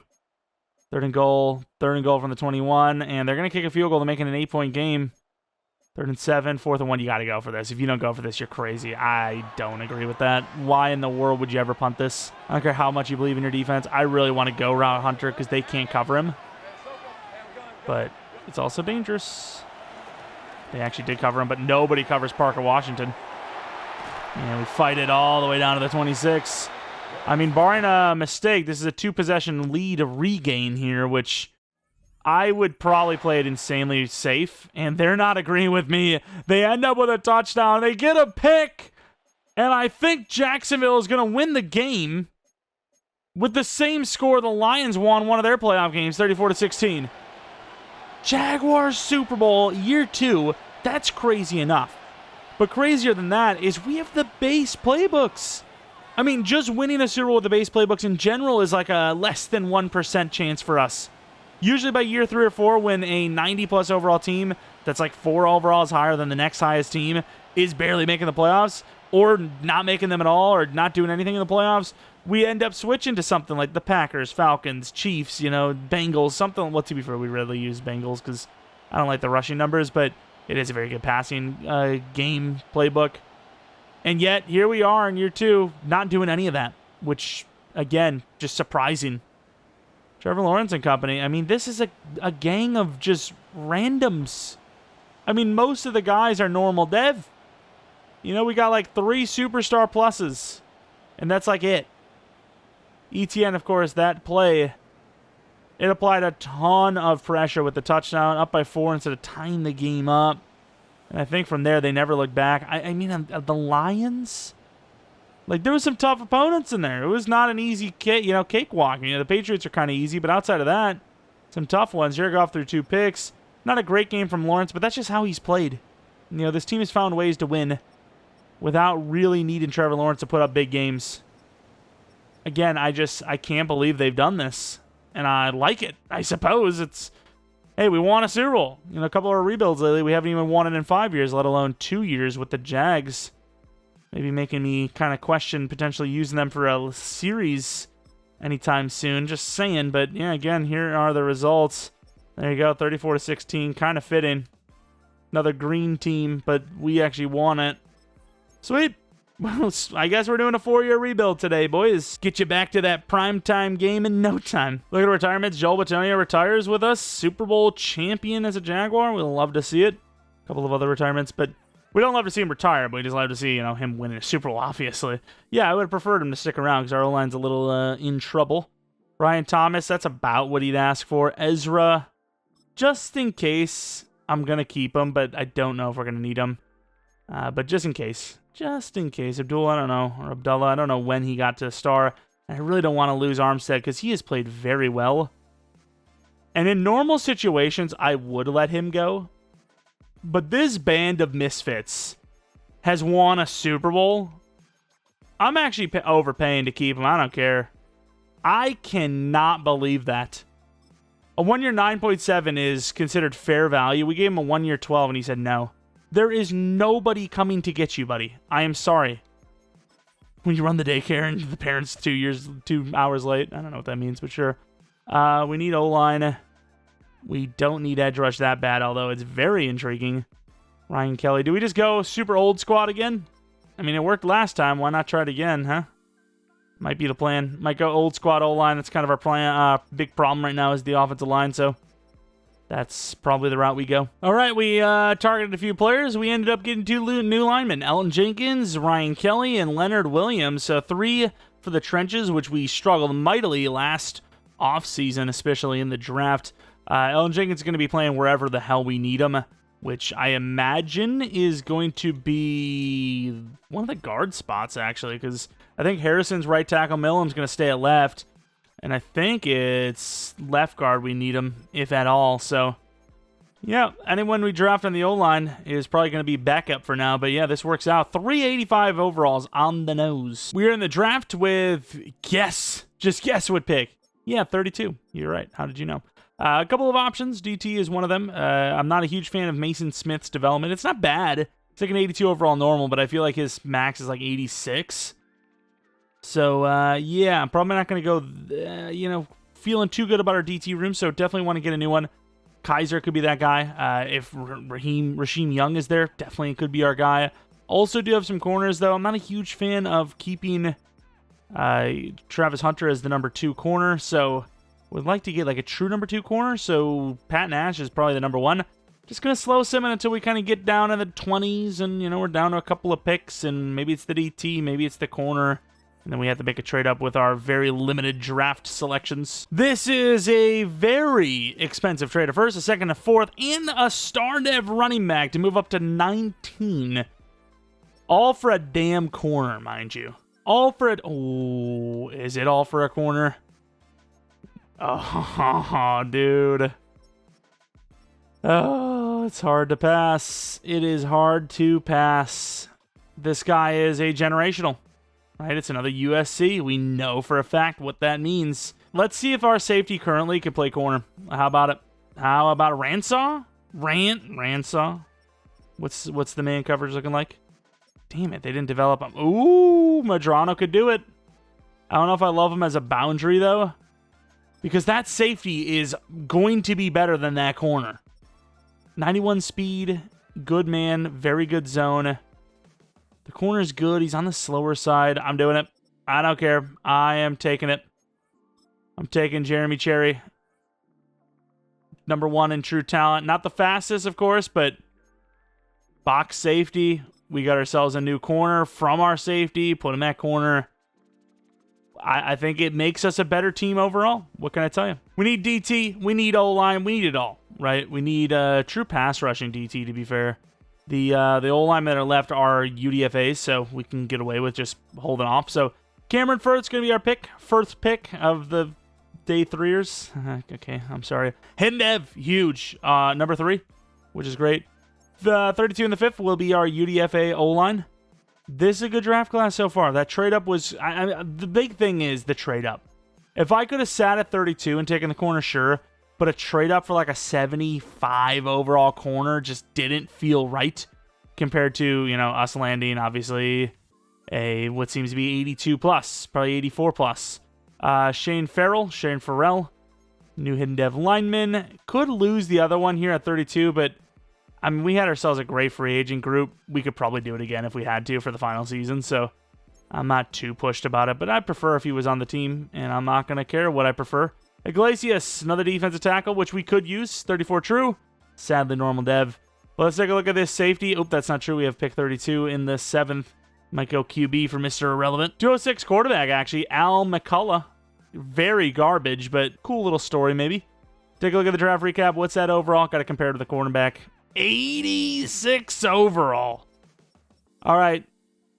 3rd and goal from the 21. And they're going to kick a field goal to make it an 8-point game. 3rd and 7, 4th and 1. You got to go for this. If you don't go for this, you're crazy. I don't agree with that. Why in the world would you ever punt this? I don't care how much you believe in your defense. I really want to go route Hunter because they can't cover him. But it's also dangerous. They actually did cover him, but nobody covers Parker Washington. And we fight it all the way down to the 26. I mean, barring a mistake, this is a 2-possession lead regain here, which I would probably play it insanely safe. And they're not agreeing with me. They end up with a touchdown. They get a pick. And I think Jacksonville is going to win the game with the same score the Lions won one of their playoff games, 34-16. Jaguars Super Bowl year 2. That's crazy enough. But crazier than that is we have the base playbooks. I mean, just winning a Super Bowl with the base playbooks in general is like a less than 1% chance for us. Usually by year 3 or 4, when a 90-plus overall team that's like 4 overalls higher than the next highest team is barely making the playoffs or not making them at all or not doing anything in the playoffs, we end up switching to something like the Packers, Falcons, Chiefs, Bengals, something. Well, to be fair, we rarely use Bengals because I don't like the rushing numbers, but it is a very good passing game playbook. And yet, here we are in year 2, not doing any of that, which, again, just surprising. Trevor Lawrence and company, I mean, this is a gang of just randoms. I mean, most of the guys are normal dev. We got like 3 superstar pluses, and that's like it. ETN, of course, that play, it applied a ton of pressure with the touchdown, up by 4 instead of tying the game up. And I think from there, they never looked back. I mean, the Lions, like, there was some tough opponents in there. It was not an easy cakewalk. The Patriots are kind of easy, but outside of that, some tough ones. Jared Goff threw 2 picks. Not a great game from Lawrence, but that's just how he's played. This team has found ways to win without really needing Trevor Lawrence to put up big games. Again, I can't believe they've done this. And I like it. I suppose it's, hey, we won a Super Bowl. A couple of our rebuilds lately, we haven't even won it in 5 years, let alone 2 years with the Jags. Maybe making me kind of question potentially using them for a series anytime soon. Just saying. But, yeah, again, here are the results. There you go, 34-16, kind of fitting. Another green team, but we actually won it. Sweet. Well, I guess we're doing a 4-year rebuild today, boys. Get you back to that primetime game in no time. Look at retirements. Joel Bitonio retires with us. Super Bowl champion as a Jaguar. We'll love to see it. A couple of other retirements, but we don't love to see him retire, but we just love to see, him winning a Super Bowl, obviously. Yeah, I would have preferred him to stick around because our O-line's a little in trouble. Ryan Thomas, that's about what he'd ask for. Ezra, just in case, I'm going to keep him, but I don't know if we're going to need him. But just in case. Just in case. Abdullah, I don't know. Or Abdullah, I don't know when he got to star. I really don't want to lose Armstead because he has played very well. And in normal situations, I would let him go. But this band of misfits has won a Super Bowl. I'm actually overpaying to keep him. I don't care. I cannot believe that. A 1-year 9.7 is considered fair value. We gave him a 1-year 12 and he said no. There is nobody coming to get you, buddy. I am sorry. When you run the daycare and the parents 2 hours late. I don't know what that means, but sure. We need O-line. We don't need edge rush that bad, although it's very intriguing. Ryan Kelly. Do we just go super old squad again? I mean, it worked last time. Why not try it again, huh? Might be the plan. Might go old squad O-line. That's kind of our plan. Big problem right now is the offensive line, so that's probably the route we go. All right, we targeted a few players. We ended up getting 2 new linemen. Elton Jenkins, Ryan Kelly, and Leonard Williams. So 3 for the trenches, which we struggled mightily last offseason, especially in the draft. Elton Jenkins is going to be playing wherever the hell we need him, which I imagine is going to be one of the guard spots, actually, because I think Harrison's right tackle, Millam's going to stay at left. And I think it's left guard we need him, if at all. So, yeah, anyone we draft on the O-line is probably going to be backup for now. But, yeah, this works out. 385 overalls on the nose. We are in the draft with, just guess what pick. Yeah, 32. You're right. How did you know? A couple of options. DT is one of them. I'm not a huge fan of Mason Smith's development. It's not bad. It's like an 82 overall normal, but I feel like his max is like 86. So, yeah, I'm probably not going to go, feeling too good about our DT room, so definitely want to get a new one. Kaiser could be that guy. If Rasheem Young is there, definitely could be our guy. Also do have some corners, though. I'm not a huge fan of keeping Travis Hunter as the number 2 corner, so would like to get like a true number 2 corner, so Pat Nash is probably the number 1. Just going to slow Simon until we kind of get down in the 20s, and, we're down to a couple of picks, and maybe it's the DT, maybe it's the corner. And then we have to make a trade up with our very limited draft selections. This is a very expensive trade. A first, a second, a fourth, and a star dev running back to move up to 19. All for a damn corner, mind you. All for it. Oh, is it all for a corner? Oh, dude. Oh, it's hard to pass. It is hard to pass. This guy is a generational. Right, it's another USC. We know for a fact what that means. Let's see if our safety currently can play corner. How about it? How about Ransaw? Ransaw? What's the man coverage looking like? Damn it, they didn't develop him. Ooh, Medrano could do it. I don't know if I love him as a boundary, though, because that safety is going to be better than that corner. 91 speed, good man, very good zone. The corner's good. He's on the slower side. I'm doing it. I don't care. I am taking it. I'm taking Jeremy Cherry. Number 1 in true talent. Not the fastest, of course, but box safety. We got ourselves a new corner from our safety. Put him at corner. I think it makes us a better team overall. What can I tell you? We need DT. We need O-line. We need it all, right? We need true pass rushing DT, to be fair. The O-line that are left are UDFAs, so we can get away with just holding off. So Cameron Firth's going to be our pick. First pick of the day 3ers. Okay, I'm sorry. Hendev, huge. Number 3, which is great. The 32 and the 5th will be our UDFA O-line. This is a good draft class so far. That trade-up was... the big thing is the trade-up. If I could have sat at 32 and taken the corner, sure, but a trade-up for like a 75 overall corner just didn't feel right compared to, you know, us landing, obviously, what seems to be 82 plus, probably 84 plus. Shane Farrell, new hidden dev lineman. Could lose the other one here at 32, but I mean, we had ourselves a great free agent group. We could probably do it again if we had to for the final season, so I'm not too pushed about it, but I'd prefer if he was on the team, and I'm not going to care what I prefer. Iglesias, another defensive tackle, which we could use, 34 true. Sadly, normal dev. But let's take a look at this safety. Oh, that's not true. We have pick 32 in the 7th. Might go QB for Mr. Irrelevant. 206 quarterback, actually. Al McCullough. Very garbage, but cool little story, maybe. Take a look at the draft recap. What's that overall? Got to compare to the cornerback. 86 overall. All right.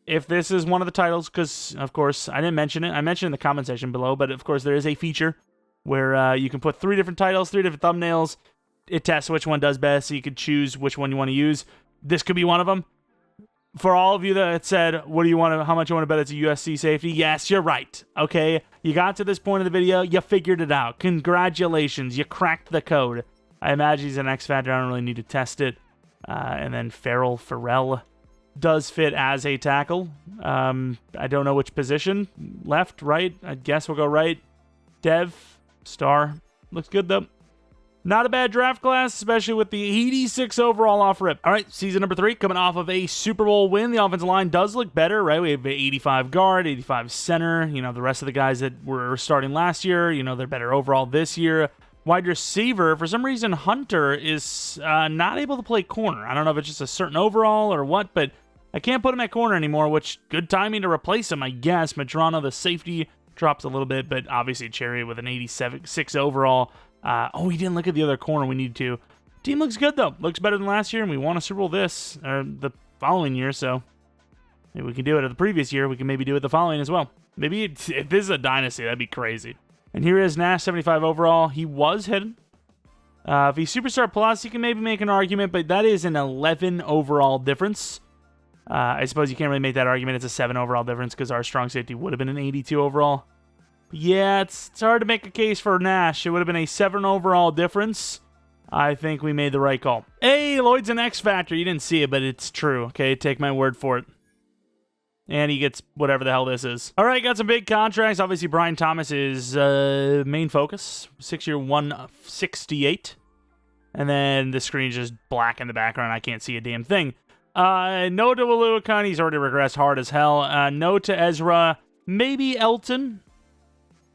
If this is one of the titles, because, of course, I didn't mention it. I mentioned it in the comment section below, but, of course, there is a feature where you can put 3 different titles, 3 different thumbnails. It tests which one does best, so you could choose which one you want to use. This could be one of them. For all of you that said, what do you want to, how much you want to bet it's a USC safety? Yes, you're right. Okay, you got to this point of the video, you figured it out. Congratulations, you cracked the code. I imagine he's an X Factor. I don't really need to test it. And then Farrell does fit as a tackle. I don't know which position. Left, right. I guess we'll go right. Dev, star. Looks good though. Not a bad draft class, especially with the 86 overall off rip. All right, season number 3, coming off of a Super Bowl win. The offensive line does look better, right? We have 85 guard, 85 center. You know, the rest of the guys that were starting last year, you know, they're better overall this year. Wide receiver, for some reason, Hunter is not able to play corner. I don't know if it's just a certain overall or what, but I can't put him at corner anymore, which good timing to replace him, I guess. Medrano, the safety, drops a little bit, but obviously Cherry with an 86 overall. We didn't look at the other corner we need to. Team looks good, though. Looks better than last year, and we won a Super Bowl the following year, so maybe we can do it the previous year. We can maybe do it the following as well. Maybe if this is a dynasty, that'd be crazy. And here is Nash, 75 overall. He was hidden. If he's Superstar Plus, you can maybe make an argument, but that is an 11 overall difference. I suppose you can't really make that argument. It's a 7 overall difference because our strong safety would have been an 82 overall. Yeah, it's hard to make a case for Nash. It would have been a 7 overall difference. I think we made the right call. Hey, Lloyd's an X Factor. You didn't see it, but it's true. Okay, take my word for it. And he gets whatever the hell this is. All right, got some big contracts. Obviously, Brian Thomas is main focus. 6-year, 168. And then the screen's just black in the background. I can't see a damn thing. No to Waluakani. He's already regressed hard as hell. No to Ezra. Maybe Elton.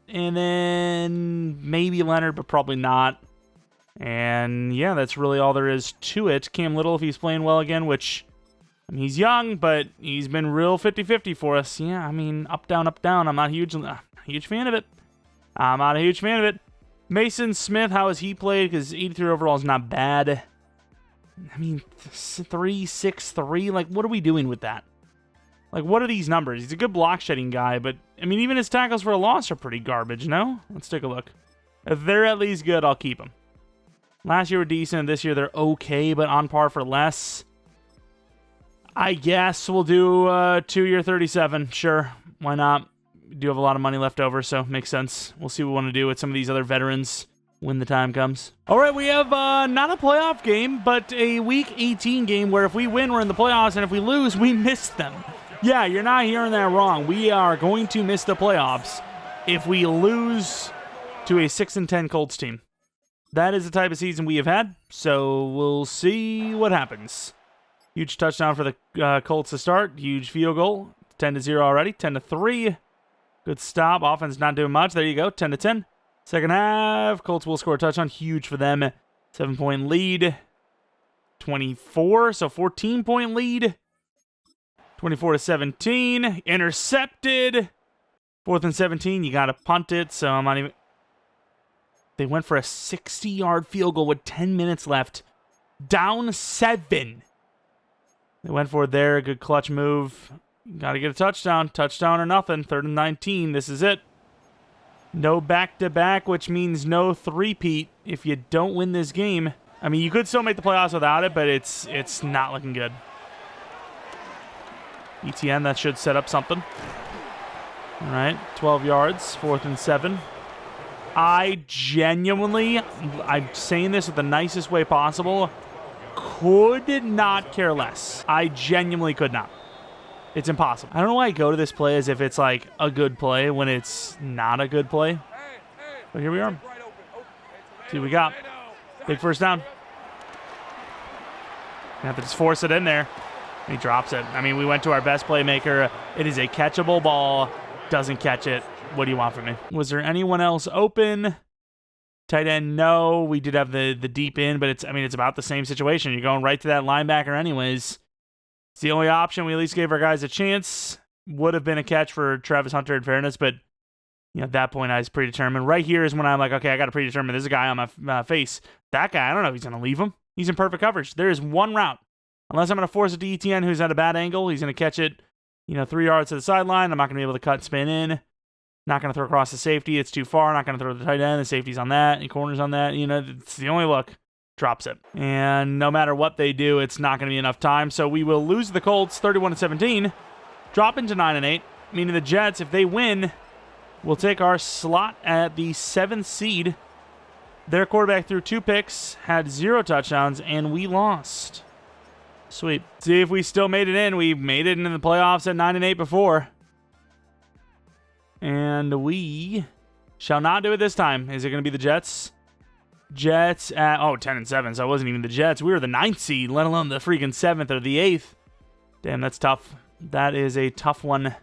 And then maybe Leonard, but probably not. And yeah, that's really all there is to it. Cam Little, if he's playing well again, which, I mean, he's young, but he's been real 50-50 for us. Yeah, I mean, up, down, up, down. I'm not a huge fan of it. Mason Smith, how has he played? Because 83 overall is not bad. I mean, 3-6-3. Like, what are we doing with that? Like, what are these numbers? He's a good block shedding guy, but, I mean, even his tackles for a loss are pretty garbage, no? Let's take a look. If they're at least good, I'll keep them. Last year were decent. This year they're okay, but on par for less. I guess we'll do 2-year 37. Sure, why not? We do have a lot of money left over, so makes sense. We'll see what we want to do with some of these other veterans. when the time comes. All right, we have not a playoff game, but a Week 18 game where if we win, we're in the playoffs, and if we lose, we miss them. Yeah, you're not hearing that wrong. We are going to miss the playoffs if we lose to a 6-10 Colts team. That is the type of season we have had, so we'll see what happens. Huge touchdown for the Colts to start. Huge field goal. 10-0 already. 10-3. Good stop. Offense not doing much. There you go. 10-10. Second half, Colts will score a touchdown. Huge for them. 7-point lead. 24, so 14-point lead. 24-17. Intercepted. 4th and 17. You got to punt it, so I'm not even... They went for a 60-yard field goal with 10 minutes left. Down 7. They went for it there. Good clutch move. Got to get a touchdown. Touchdown or nothing. 3rd and 19. This is it. No back-to-back, which means no three-peat if you don't win this game. I mean, you could still make the playoffs without it, but it's not looking good. ETN, that should set up something. All right, 12 yards, 4th and 7. I'm saying this with the nicest way possible, could not care less. I genuinely could not. It's impossible. I don't know why I go to this play as if it's like a good play when it's not a good play. But here we are. See what we got. Big first down. You have to just force it in there. He drops it. I mean, we went to our best playmaker. It is a catchable ball. Doesn't catch it. What do you want from me? Was there anyone else open? Tight end, no. We did have the deep end, but it's about the same situation. You're going right to that linebacker anyways. It's the only option. We at least gave our guys a chance. Would have been a catch for Travis Hunter in fairness, but at that point I was predetermined. Right here is when I'm like, okay, I got to predetermine. There's a guy on my face. That guy, I don't know if he's going to leave him. He's in perfect coverage. There is one route. Unless I'm going to force it to ETN, who's at a bad angle. He's going to catch it, 3 yards to the sideline. I'm not going to be able to cut and spin in. Not going to throw across the safety. It's too far. Not going to throw the tight end. The safety's on that. The corner's on that. It's the only look. Drops it. And no matter what they do, it's not going to be enough time. So we will lose the Colts 31-17. Drop into 9-8. Meaning the Jets, if they win, will take our slot at the 7th seed. Their quarterback threw 2 picks, had 0 touchdowns, and we lost. Sweet. See if we still made it in. We made it into the playoffs at 9-8 before. And we shall not do it this time. Is it going to be the Jets? Jets at 10-7, so it wasn't even the Jets. We were the 9th seed, let alone the freaking 7th or the 8th. Damn, that's tough. That is a tough one.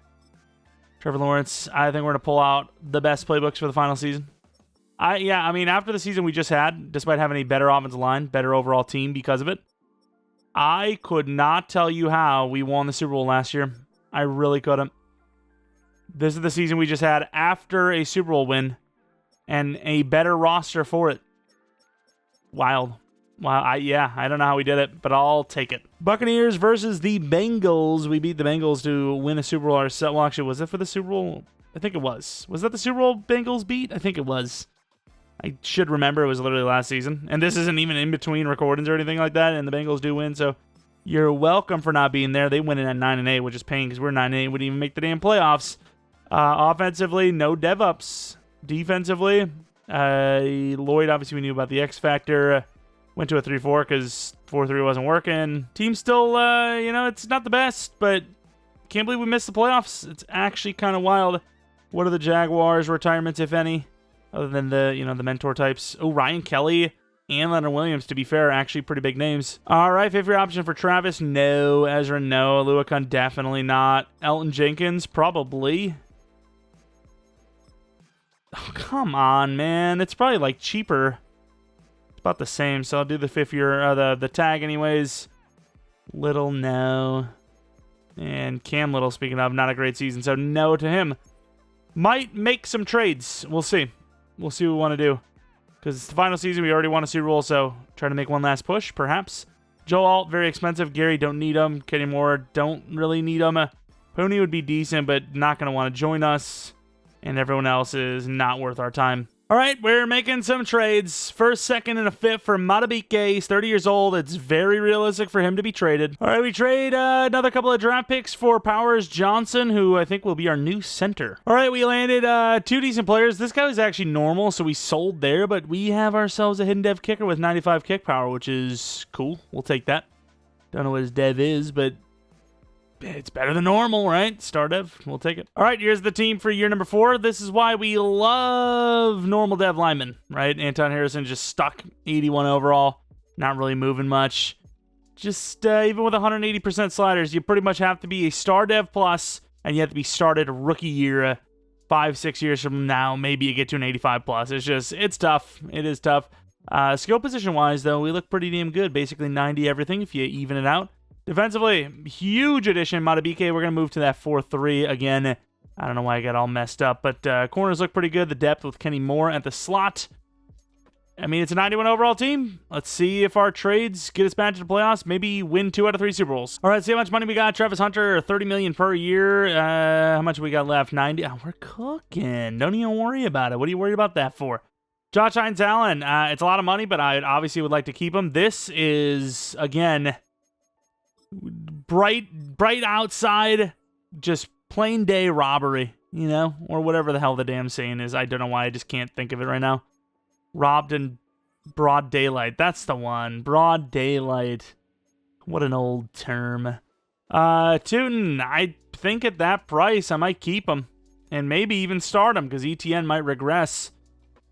Trevor Lawrence, I think we're going to pull out the best playbooks for the final season. After the season we just had, despite having a better offensive line, better overall team because of it, I could not tell you how we won the Super Bowl last year. I really couldn't. This is the season we just had after a Super Bowl win and a better roster for it. Wild. Wow. I don't know how we did it, but I'll take it. Buccaneers versus the Bengals. We beat the Bengals to win a Super Bowl ourselves. Well, actually, was it for the Super Bowl? I think it was. Was that the Super Bowl Bengals beat? I think it was. I should remember it was literally last season. And this isn't even in between recordings or anything like that, and the Bengals do win, so you're welcome for not being there. They win it at 9-8, which is pain because we're 9-8. We didn't even make the damn playoffs. Offensively, no dev-ups. Defensively, Lloyd, obviously we knew about the X Factor. Went to a 3-4 because 4-3 wasn't working. Team still, it's not the best, but can't believe we missed the playoffs. It's actually kind of wild. What are the Jaguars' retirements, if any, other than the mentor types? Oh, Ryan Kelly and Leonard Williams, to be fair, are actually pretty big names. All right, favorite option for Travis? No. Ezra, no. Aluakun, definitely not. Elton Jenkins, probably. Oh, come on, man. It's probably like cheaper. It's about the same, so I'll do the 5th year, the tag anyways. Little, no. And Cam Little, speaking of, not a great season, so no to him. Might make some trades. We'll see. We'll see what we want to do. Because it's the final season, we already won a Super Bowl, so try to make one last push, perhaps. Joe Alt, very expensive. Gary, don't need him. Kenny Moore, don't really need him. Pony would be decent, but not going to want to join us. And everyone else is not worth our time. All right, we're making some trades. First, second, and a fifth for Madabike. He's 30 years old. It's very realistic for him to be traded. All right, we trade another couple of draft picks for Powers Johnson, who I think will be our new center. All right, we landed 2 decent players. This guy was actually normal, so we sold there, but we have ourselves a hidden dev kicker with 95 kick power, which is cool. We'll take that. Don't know what his dev is, but it's better than normal, right? Star dev, we'll take it. All right, here's the team for year number 4. This is why we love normal dev linemen, right? Anton Harrison just stuck 81 overall, not really moving much. Just even with 180% sliders, you pretty much have to be a star dev plus, and you have to be started rookie year 5-6 years from now. Maybe you get to an 85 plus. It's tough. It is tough. Skill position wise, though, we look pretty damn good. Basically 90 everything if you even it out. Defensively, huge addition, Madabike. We're going to move to that 4-3 again. I don't know why I got all messed up, but corners look pretty good. The depth with Kenny Moore at the slot. I mean, it's a 91 overall team. Let's see if our trades get us back to the playoffs. Maybe win 2 out of 3 Super Bowls. All right, see how much money we got. Travis Hunter, $30 million per year. How much we got left? 90. Oh, we're cooking. Don't even worry about it. What are you worried about that for? Josh Hines Allen. It's a lot of money, but I obviously would like to keep him. This is, again, bright outside, just plain day robbery, you know, or whatever the hell the damn saying is. I don't know why, I just can't think of it right now. Robbed in broad daylight. That's the one. Broad daylight. What an old term. Tootin, I think at that price, I might keep him. And maybe even start him, because ETN might regress.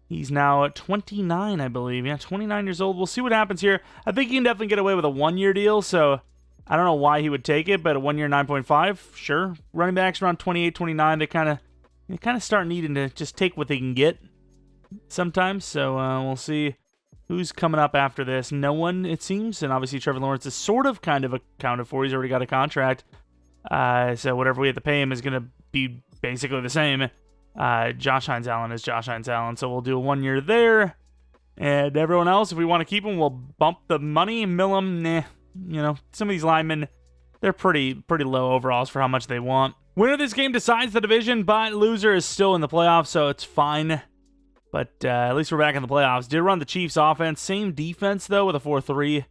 He's now at 29, I believe. Yeah, 29 years old. We'll see what happens here. I think he can definitely get away with a 1-year deal, so I don't know why he would take it, but a 1-year 9.5, sure. Running backs around 28, 29, they kind of start needing to just take what they can get sometimes. So we'll see who's coming up after this. No one, it seems, and obviously Trevor Lawrence is sort of kind of accounted for. He's already got a contract, so whatever we have to pay him is going to be basically the same. Josh Hines Allen is Josh Hines Allen, so we'll do a 1 year there. And everyone else, if we want to keep him, we'll bump the money, mill him, nah. You know, some of these linemen, they're pretty low overalls for how much they want. Winner of this game decides the division, but loser is still in the playoffs, so it's fine. But at least we're back in the playoffs. Did run the Chiefs offense. Same defense, though, with a 4-3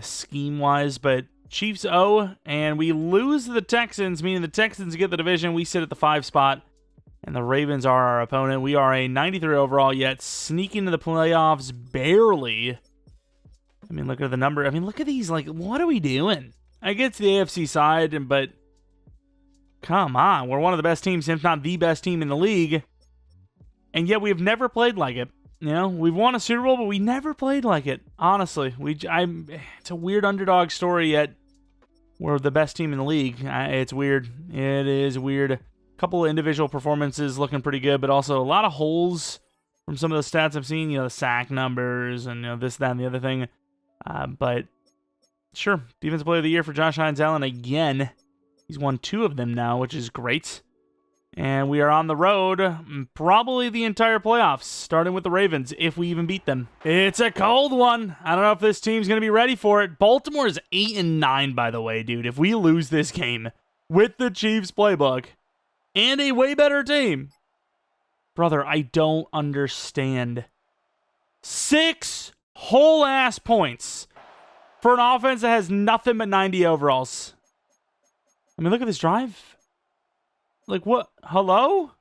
scheme-wise. But Chiefs 0, and we lose the Texans, meaning the Texans get the division. We sit at the 5 spot, and the Ravens are our opponent. We are a 93 overall, yet sneaking to the playoffs barely. I mean, look at the number. I mean, look at these. Like, what are we doing? I get to the AFC side, but come on. We're one of the best teams, if not the best team in the league. And yet we've never played like it. You know, we've won a Super Bowl, but we never played like it. Honestly, it's a weird underdog story, yet we're the best team in the league. It's weird. It is weird. A couple of individual performances looking pretty good, but also a lot of holes from some of the stats I've seen. You know, the sack numbers and, you know, this, that, and the other thing. But sure, Defensive Player of the Year for Josh Hines Allen again. He's won 2 of them now, which is great. And we are on the road probably the entire playoffs, starting with the Ravens, if we even beat them. It's a cold one. I don't know if this team's going to be ready for it. Baltimore is 8-9, by the way, dude. If we lose this game with the Chiefs playbook and a way better team, brother, I don't understand. 6 whole-ass points for an offense that has nothing but 90 overalls. I mean, look at this drive. Like, what? Hello?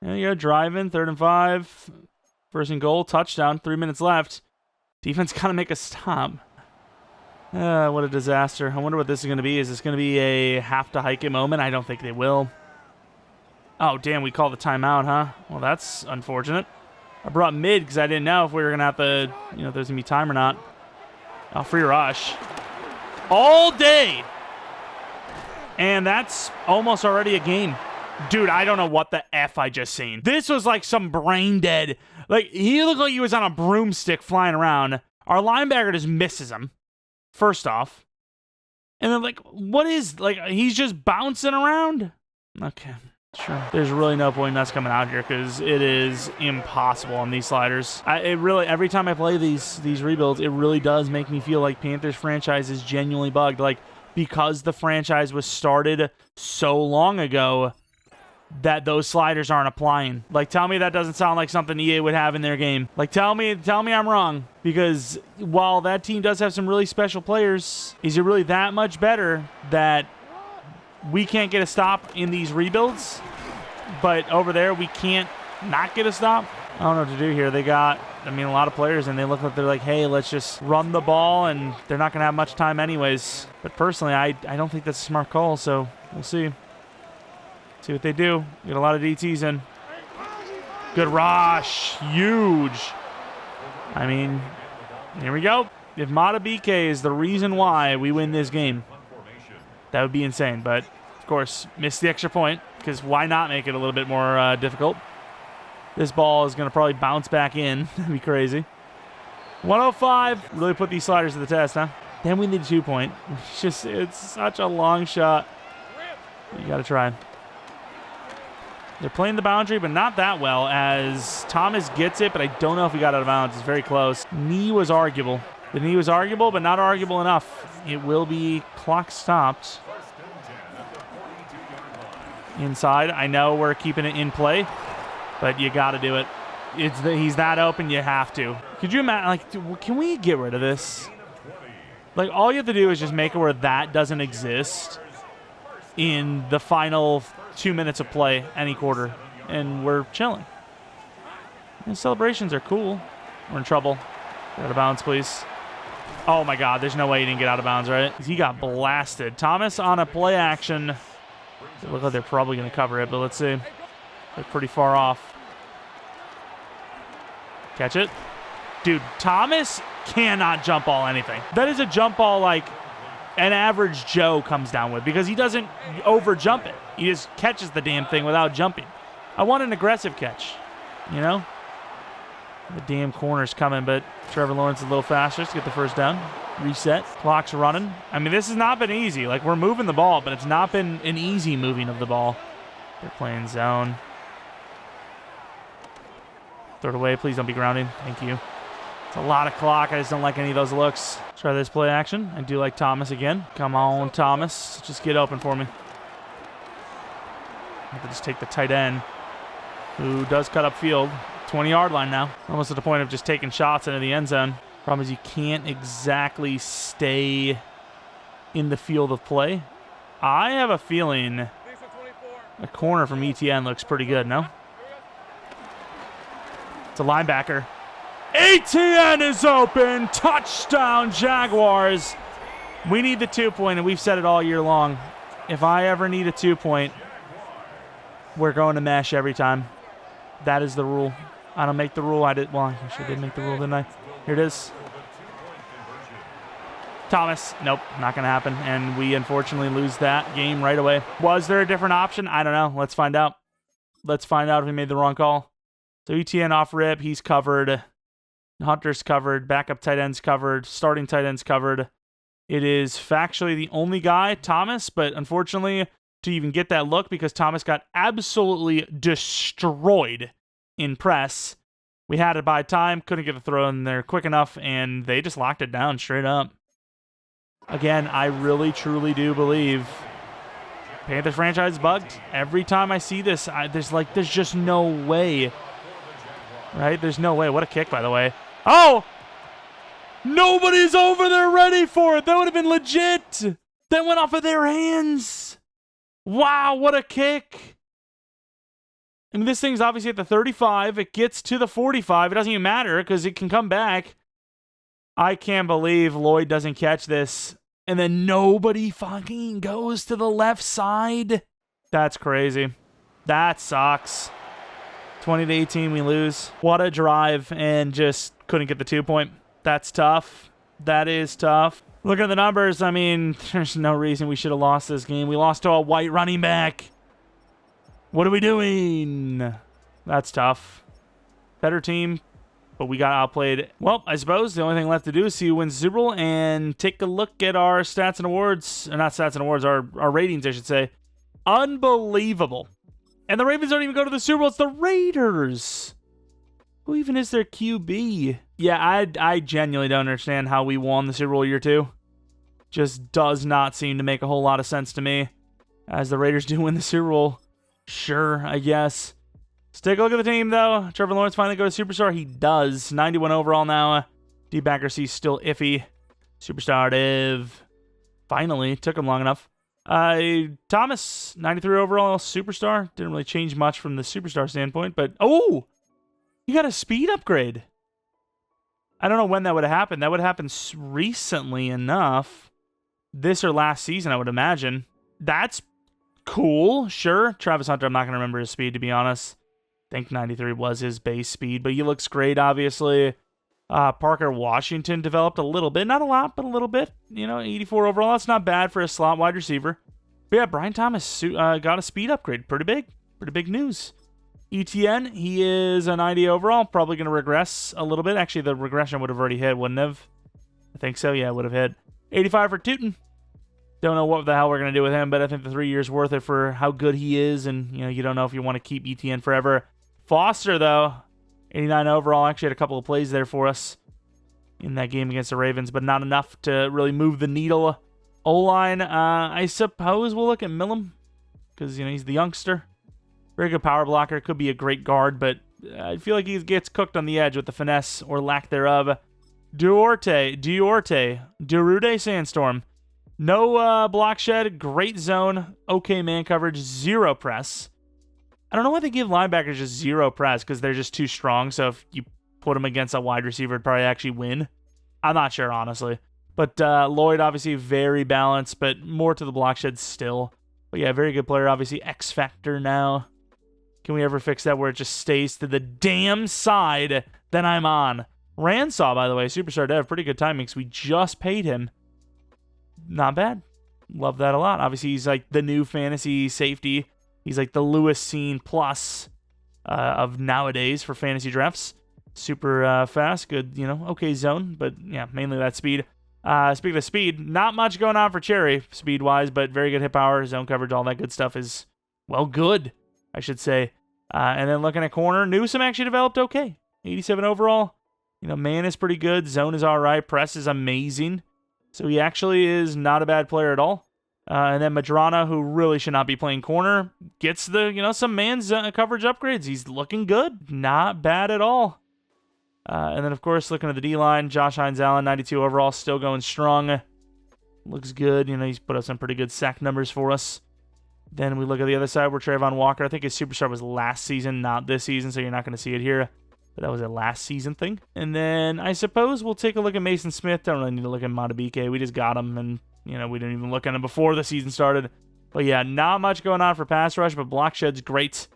There you go, driving, 3rd and 5. First and goal, touchdown, 3 minutes left. Defense gotta make a stop. What a disaster. I wonder what this is going to be. Is this going to be a have-to-hike it moment? I don't think they will. Oh, damn, we called the timeout, huh? Well, that's unfortunate. I brought mid because I didn't know if we were going to have to, you know, if there's going to be time or not. Oh, free rush. All day. And that's almost already a game. Dude, I don't know what the F I just seen. This was like some brain dead. Like, he looked like he was on a broomstick flying around. Our linebacker just misses him, first off. And then, like, what is, like, he's just bouncing around? Okay, sure. There's really no point in us coming out here because it is impossible on these sliders. It really, every time I play these rebuilds, it really does make me feel like Panthers franchise is genuinely bugged. Like, because the franchise was started so long ago, that those sliders aren't applying. Like, tell me that doesn't sound like something EA would have in their game. Like, tell me I'm wrong. Because while that team does have some really special players, is it really that much better that we can't get a stop in these rebuilds, but over there we can't not get a stop? I don't know what to do here. They got, I mean, a lot of players, and they look like they're like, hey, let's just run the ball, and they're not going to have much time anyways. But personally, I don't think that's a smart call, so we'll see. See what they do. Get a lot of DTs in. Good rush. Huge. I mean, here we go. If Madubuike is the reason why we win this game, that would be insane. But, of course, missed the extra point, because why not make it a little bit more difficult? This ball is going to probably bounce back in. That'd be crazy. 105. Really put these sliders to the test, huh? Then we need a 2-point. It's such a long shot. You got to try. They're playing the boundary, but not that well, as Thomas gets it, but I don't know if he got out of bounds. It's very close. Knee was arguable. The knee was arguable, but not arguable enough. It will be clock stopped. Inside. I know we're keeping it in play, but you got to do it. He's that open, you have to. Could you imagine, like, can we get rid of this? Like, all you have to do is just make it where that doesn't exist in the final 2 minutes of play any quarter, and we're chilling. The celebrations are cool. We're in trouble. Get out of bounds, please. Oh my God, there's no way he didn't get out of bounds, right? He got blasted. Thomas on a play action. They look like they're probably going to cover it, but let's see. They're pretty far off. Catch it. Dude, Thomas cannot jump ball anything. That is a jump ball like an average Joe comes down with, because he doesn't over jump it. He just catches the damn thing without jumping. I want an aggressive catch, you know? The damn corner's coming, but Trevor Lawrence is a little faster to get the first down. Reset. Clock's running. I mean, this has not been easy. Like, we're moving the ball, but it's not been an easy moving of the ball. They're playing zone. Throw it away. Please don't be grounding. Thank you. It's a lot of clock. I just don't like any of those looks. Try this play action. I do like Thomas again. Come on, Thomas. Just get open for me. I have to just take the tight end, who does cut up field. 20-yard line now. Almost at the point of just taking shots into the end zone. Problem is you can't exactly stay in the field of play. I have a feeling a corner from ETN looks pretty good, no? It's a linebacker. ETN is open. Touchdown, Jaguars. We need the 2-point, and we've said it all year long. If I ever need a 2-point, we're going to mesh every time. That is the rule. I don't make the rule. I did. Well, I actually did make the rule, didn't I? Here it is. Thomas. Nope, not going to happen. And we unfortunately lose that game right away. Was there a different option? I don't know. Let's find out. Let's find out if we made the wrong call. So ETN off rip. He's covered. Hunter's covered. Backup tight end's covered. Starting tight end's covered. It is factually the only guy, Thomas, but unfortunately, to even get that look, because Thomas got absolutely destroyed in press. We had to buy time, couldn't get the throw in there quick enough, and they just locked it down straight up. Again, I really, truly do believe Panthers franchise is bugged. Every time I see this, there's just no way. Right? There's no way. What a kick, by the way. Oh! Nobody's over there ready for it. That would have been legit. That went off of their hands. Wow, what a kick. I mean, this thing's obviously at the 35. It gets to the 45. It doesn't even matter because it can come back. I can't believe Lloyd doesn't catch this. And then nobody fucking goes to the left side. That's crazy. That sucks. 20-18, we lose. What a drive, and just couldn't get the 2-point. That's tough. That is tough. Looking at the numbers, I mean, there's no reason we should have lost this game. We lost to a white running back. What are we doing? That's tough. Better team, but we got outplayed. Well, I suppose the only thing left to do is see who wins the Super Bowl and take a look at our stats and awards. Or not stats and awards, our ratings, I should say. Unbelievable. And the Ravens don't even go to the Super Bowl. It's the Raiders. Who even is their QB? Yeah, I genuinely don't understand how we won the Super Bowl year 2. Just does not seem to make a whole lot of sense to me, as the Raiders do win the Super Bowl. Sure, I guess. Let's take a look at the team, though. Trevor Lawrence finally go to Superstar. He does. 91 overall now. Deep accuracy still iffy. Superstar Div. Finally. Took him long enough. Thomas, 93 overall, Superstar. Didn't really change much from the Superstar standpoint, but... Oh! He got a speed upgrade. I don't know when that would have happened. That would have happened recently enough. This or last season, I would imagine. That's cool. Sure. Travis Hunter, I'm not going to remember his speed, to be honest. I think 93 was his base speed, but he looks great, obviously. Parker Washington developed a little bit. Not a lot, but a little bit. 84 overall. That's not bad for a slot wide receiver. But yeah, Brian Thomas got a speed upgrade. Pretty big. Pretty big news. ETN, he is a 90 overall. Probably going to regress a little bit. Actually, the regression would have already hit, wouldn't have? I think so. Yeah, it would have hit. 85 for Tootin. Don't know what the hell we're going to do with him, but I think the 3 years worth it for how good he is. And, you don't know if you want to keep ETN forever. Foster, though, 89 overall. Actually had a couple of plays there for us in that game against the Ravens, but not enough to really move the needle. O-line, I suppose we'll look at Millam because, he's the youngster. Very good power blocker. Could be a great guard, but I feel like he gets cooked on the edge with the finesse or lack thereof. Duarte, Sandstorm. No block shed, great zone, okay man coverage, 0 press. I don't know why they give linebackers just 0 press, because they're just too strong, so if you put them against a wide receiver, it'd probably actually win. I'm not sure, honestly. But Lloyd, obviously, very balanced, but more to the block shed still. But yeah, very good player, obviously. X Factor now. Can we ever fix that where it just stays to the damn side that I'm on? Ransaw, by the way, Superstar Dev, pretty good timing, because we just paid him. Not bad. Love that a lot. Obviously, he's like the new fantasy safety. He's like the Lewis Scene plus of nowadays for fantasy drafts. Super fast, good, okay zone, but yeah, mainly that speed. Speaking of speed, not much going on for Cherry speed-wise, but very good hit power, zone coverage, all that good stuff is, well, good, I should say. And then looking at corner, Newsome actually developed okay. 87 overall. Man is pretty good, zone is all right, press is amazing. So he actually is not a bad player at all. And then Madrana, who really should not be playing corner, gets the, some man's coverage upgrades. He's looking good. Not bad at all. And then, of course, looking at the D-line, Josh Hines-Allen, 92 overall, still going strong. Looks good. He's put up some pretty good sack numbers for us. Then we look at the other side where Trayvon Walker, I think his Superstar was last season, not this season, so you're not going to see it here. But that was a last season thing. And then I suppose we'll take a look at Mason Smith. Don't really need to look at Matabike. We just got him, and we didn't even look at him before the season started. But yeah, not much going on for pass rush, but block shed's great.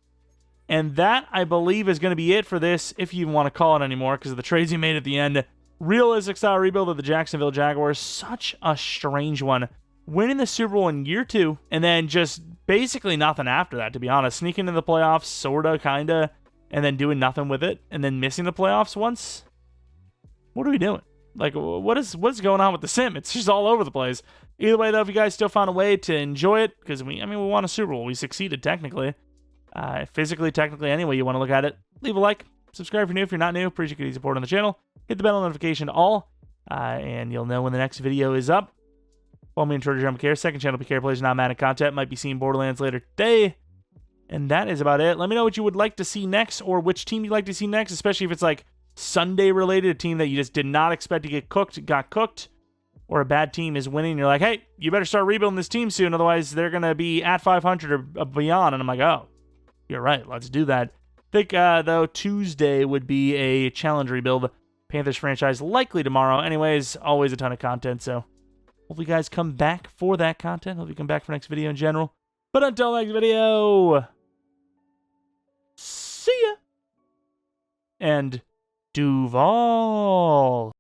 And that, I believe, is going to be it for this, if you even want to call it anymore, because of the trades he made at the end. Realistic style rebuild of the Jacksonville Jaguars. Such a strange one. Winning the Super Bowl in year 2, and then just basically nothing after that, to be honest. Sneaking into the playoffs, sorta, kinda, and then doing nothing with it, and then missing the playoffs once. What are we doing? Like, what's going on with the sim? It's just all over the place. Either way, though, if you guys still found a way to enjoy it, because we won a Super Bowl. We succeeded, technically. Physically, technically, any way you want to look at it. Leave a like. Subscribe if you're new. If you're not new, appreciate your support on the channel. Hit the bell notification to all, and you'll know when the next video is up. Follow me on Twitter, Jeromepkr. Second channel, PK Plays Not Madden content. Might be seeing Borderlands later today. And that is about it. Let me know what you would like to see next, or which team you'd like to see next, especially if it's like Sunday related, a team that you just did not expect to get cooked, got cooked, or a bad team is winning. You're like, hey, you better start rebuilding this team soon, otherwise they're going to be at 500 or beyond. And I'm like, oh, you're right, let's do that. I think, though, Tuesday would be a challenge rebuild. Panthers franchise likely tomorrow. Anyways, always a ton of content, so hopefully you guys come back for that content. Hope you come back for next video in general. But until next video, see ya. And Duval.